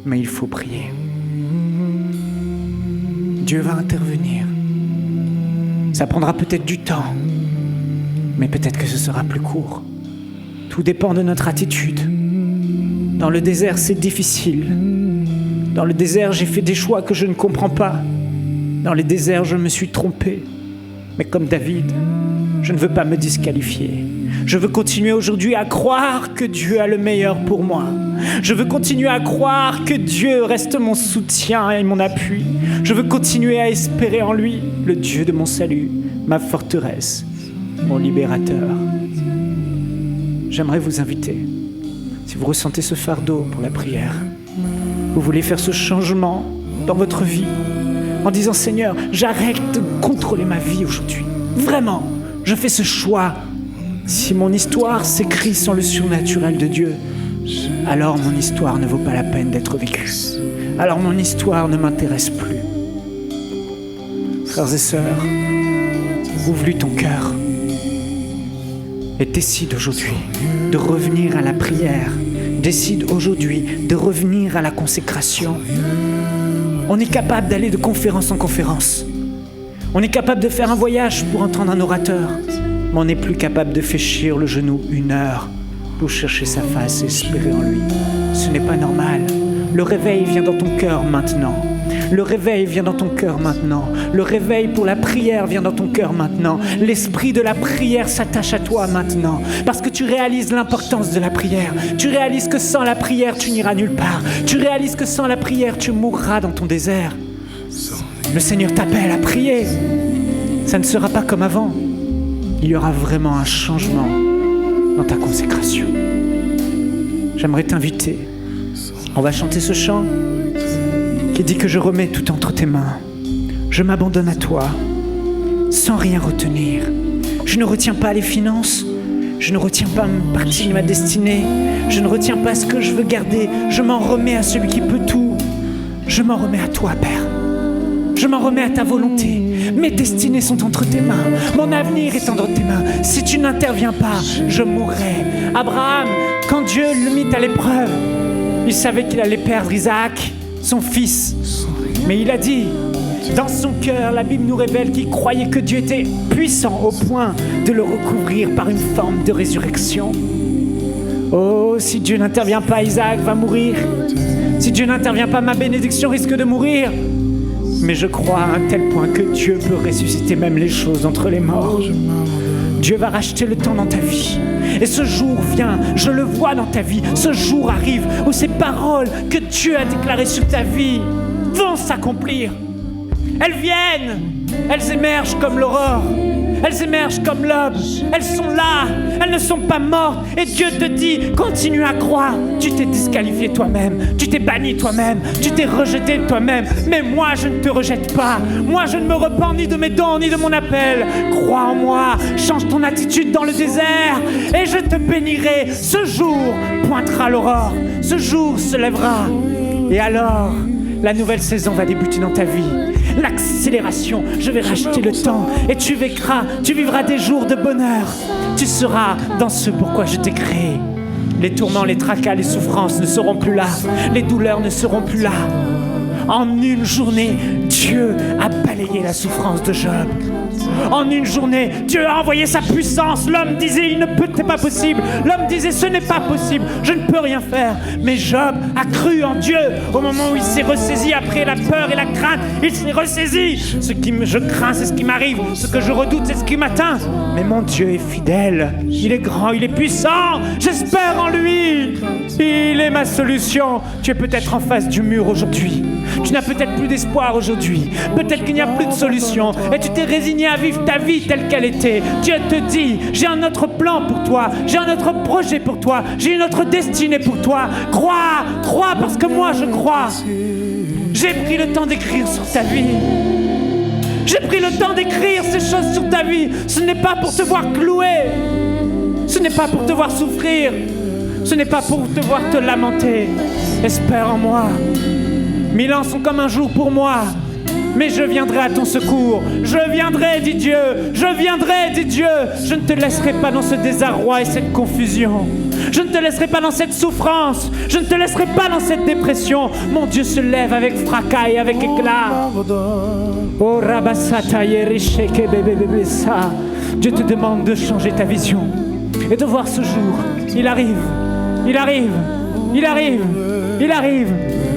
Mais il faut prier. Dieu va intervenir. Ça prendra peut-être du temps, mais peut-être que ce sera plus court. Tout dépend de notre attitude. Dans le désert, c'est difficile. Dans le désert, j'ai fait des choix que je ne comprends pas. Dans le désert, je me suis trompé. Mais comme David, je ne veux pas me disqualifier. Je veux continuer aujourd'hui à croire que Dieu a le meilleur pour moi. Je veux continuer à croire que Dieu reste mon soutien et mon appui. Je veux continuer à espérer en lui, le Dieu de mon salut, ma forteresse, mon libérateur. J'aimerais vous inviter, si vous ressentez ce fardeau pour la prière, Vous voulez faire ce changement dans votre vie en disant « Seigneur, j'arrête de contrôler ma vie aujourd'hui. Vraiment, je fais ce choix. Si mon histoire s'écrit sans le surnaturel de Dieu, alors mon histoire ne vaut pas la peine d'être vécue. Alors mon histoire ne m'intéresse plus. » Frères et sœurs, ouvre-lui ton cœur et décide aujourd'hui de revenir à la prière. Décide aujourd'hui de revenir à la consécration. On est capable d'aller de conférence en conférence. On est capable de faire un voyage pour entendre un orateur. Mais on n'est plus capable de fléchir le genou 1 heure pour chercher sa face et espérer en lui. Ce n'est pas normal. Le réveil vient dans ton cœur maintenant. Le réveil vient dans ton cœur maintenant. Le réveil pour la prière vient dans ton cœur maintenant. L'esprit de la prière s'attache à toi maintenant. Parce que tu réalises l'importance de la prière. Tu réalises que sans la prière, tu n'iras nulle part. Tu réalises que sans la prière, tu mourras dans ton désert. Le Seigneur t'appelle à prier. Ça ne sera pas comme avant. Il y aura vraiment un changement dans ta consécration. J'aimerais t'inviter. On va chanter ce chant qui dit que je remets tout entre tes mains. Je m'abandonne à toi, sans rien retenir. Je ne retiens pas les finances, je ne retiens pas une partie de ma destinée, je ne retiens pas ce que je veux garder, je m'en remets à celui qui peut tout. Je m'en remets à toi, Père. Je m'en remets à ta volonté. Mes destinées sont entre tes mains. Mon avenir est entre tes mains. Si tu n'interviens pas, je mourrai. Abraham, quand Dieu le mit à l'épreuve, il savait qu'il allait perdre Isaac, son fils. Mais il a dit, dans son cœur, la Bible nous révèle qu'il croyait que Dieu était puissant au point de le recouvrir par une forme de résurrection. Oh, si Dieu n'intervient pas, Isaac va mourir. Si Dieu n'intervient pas, ma bénédiction risque de mourir. Mais je crois à un tel point que Dieu peut ressusciter même les choses entre les morts. Dieu va racheter le temps dans ta vie. Et ce jour vient, je le vois dans ta vie. Ce jour arrive où ces paroles que Dieu a déclarées sur ta vie vont s'accomplir. Elles viennent, elles émergent comme l'aurore. Elles émergent comme l'aube. Elles sont là, elles ne sont pas mortes. Et Dieu te dit, continue à croire. Tu t'es disqualifié toi-même, tu t'es banni toi-même, tu t'es rejeté toi-même. Mais moi, je ne te rejette pas. Moi, je ne me repens ni de mes dons, ni de mon appel. Crois en moi, change ton attitude dans le désert et je te bénirai. Ce jour pointera l'aurore, ce jour se lèvera. Et alors, la nouvelle saison va débuter dans ta vie. L'accélération, je vais racheter le temps et tu vivras des jours de bonheur. Tu seras dans ce pourquoi je t'ai créé. Les tourments, les tracas, les souffrances ne seront plus là. Les douleurs ne seront plus là. En une journée, Dieu a balayé la souffrance de Job. En une journée, Dieu a envoyé sa puissance. L'homme disait, c'est pas possible. L'homme disait, ce n'est pas possible. Je ne peux rien faire. Mais Job a cru en Dieu. Au moment où il s'est ressaisi après la peur et la crainte, il s'est ressaisi. Ce que je crains, c'est ce qui m'arrive. Ce que je redoute, c'est ce qui m'atteint. Mais mon Dieu est fidèle. Il est grand, il est puissant. J'espère en lui. Il est ma solution. Tu es peut-être en face du mur aujourd'hui. Tu n'as peut-être plus d'espoir aujourd'hui. Peut-être qu'il n'y a plus de solution. Et tu t'es résigné à vivre ta vie telle qu'elle était. Dieu te dit, j'ai un autre plan pour toi. J'ai un autre projet pour toi. J'ai une autre destinée pour toi. Crois parce que moi je crois. J'ai pris le temps d'écrire sur ta vie. J'ai pris le temps d'écrire ces choses sur ta vie. Ce n'est pas pour te voir cloué. Ce n'est pas pour te voir souffrir. Ce n'est pas pour te voir te lamenter. Espère en moi. 1000 ans sont comme un jour pour moi, mais je viendrai à ton secours. Je viendrai, dit Dieu. Je viendrai, dit Dieu. Je ne te laisserai pas dans ce désarroi et cette confusion. Je ne te laisserai pas dans cette souffrance. Je ne te laisserai pas dans cette dépression. Mon Dieu se lève avec fracas et avec éclat. Oh, Rabasata Yerisheke Bebebebesa. Dieu te demande de changer ta vision et de voir ce jour. Il arrive. Il arrive. Il arrive. Il arrive.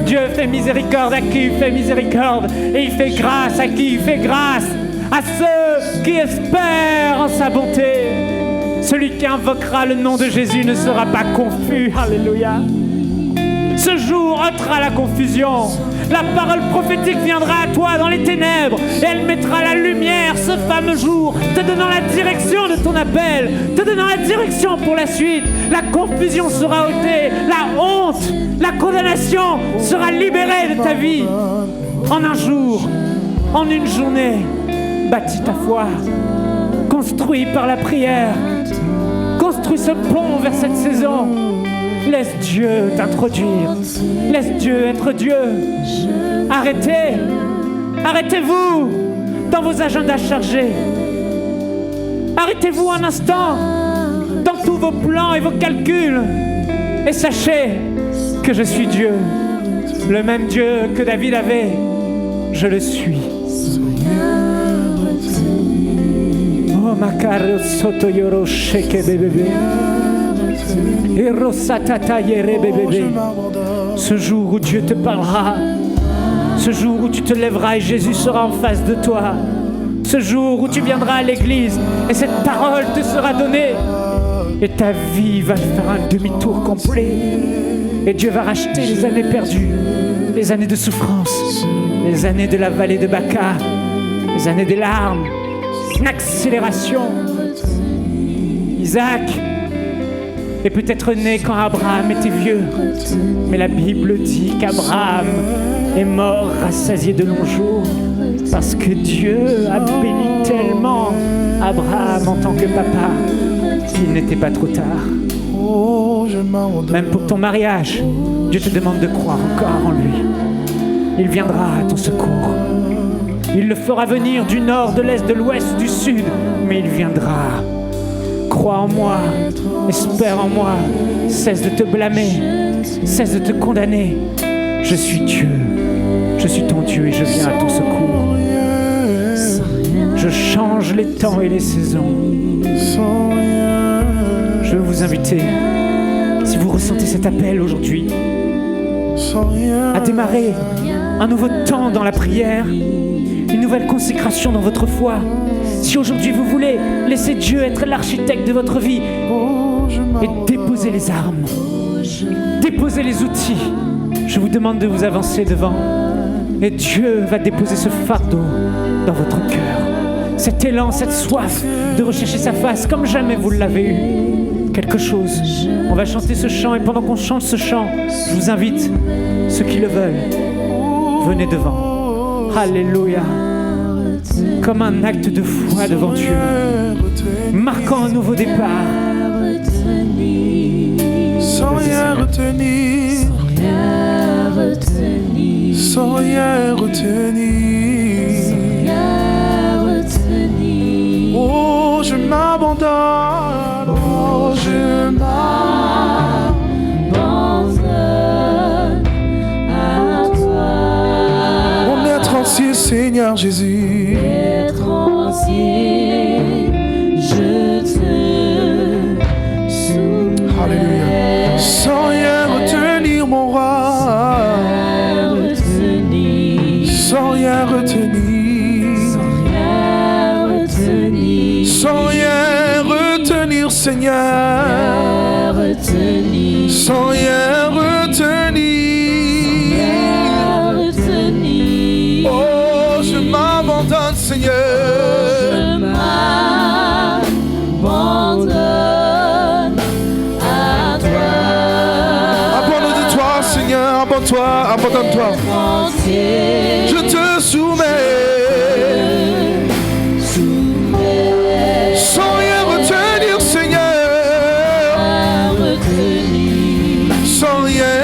Dieu fait miséricorde à qui il fait miséricorde et il fait grâce à qui il fait grâce, à ceux qui espèrent en sa bonté. Celui qui invoquera le nom de Jésus ne sera pas confus. Alléluia. Ce jour ôtera la confusion. La parole prophétique viendra à toi dans les ténèbres et elle mettra la lumière ce fameux jour, te donnant la direction de ton appel, te donnant la direction pour la suite. La confusion sera ôtée, la honte, la condamnation sera libérée de ta vie. En un jour, en une journée, bâtis ta foi, construis par la prière, construis ce pont vers cette saison. Laisse Dieu t'introduire. Laisse Dieu être Dieu. Arrêtez-vous dans vos agendas chargés. Arrêtez-vous un instant dans tous vos plans et vos calculs. Et sachez que je suis Dieu. Le même Dieu que David avait, je le suis. Oh, Makaro Soto Yoro Sheke Bébé. Ce jour où Dieu te parlera, ce jour où tu te lèveras et Jésus sera en face de toi, ce jour où tu viendras à l'église et cette parole te sera donnée et ta vie va faire un demi-tour complet et Dieu va racheter les années perdues, les années de souffrance, les années de la vallée de Baca, les années des larmes, une accélération. Isaac est peut-être né quand Abraham était vieux, mais la Bible dit qu'Abraham est mort rassasié de longs jours parce que Dieu a béni tellement Abraham en tant que papa qu'il n'était pas trop tard. Même pour ton mariage, Dieu te demande de croire encore en lui. Il viendra à ton secours. Il le fera venir du nord, de l'est, de l'ouest, du sud, mais il viendra. Crois en moi, espère en moi, cesse de te blâmer, cesse de te condamner. Je suis Dieu, je suis ton Dieu et je viens à ton secours. Je change les temps et les saisons. Je veux vous inviter, si vous ressentez cet appel aujourd'hui, à démarrer un nouveau temps dans la prière, une nouvelle consécration dans votre foi. Si aujourd'hui vous voulez laisser Dieu être l'architecte de votre vie et déposer les armes, déposer les outils, je vous demande de vous avancer devant et Dieu va déposer ce fardeau dans votre cœur. Cet élan, cette soif de rechercher sa face comme jamais vous l'avez eu. Quelque chose. On va chanter ce chant et pendant qu'on chante ce chant, je vous invite, ceux qui le veulent, venez devant. Alléluia. Comme un acte de foi devant Dieu, marquant un nouveau départ. Sans rien retenir, sans rien retenir. Oh, je m'abandonne, oh, je m'abandonne à toi. Mon être entier, Seigneur Jésus. Être entier, je te soumets. Alléluia. Sans rien retenir, mon roi. Sans rien retenir. Sans rien retenir, Seigneur. Sans rien retenir. Oh, je m'abandonne, Seigneur. Je m'abandonne à toi. Abandonne de toi, Seigneur. Abandonne-toi. Je te soumets. Sans rien retenir, Seigneur. Sans rien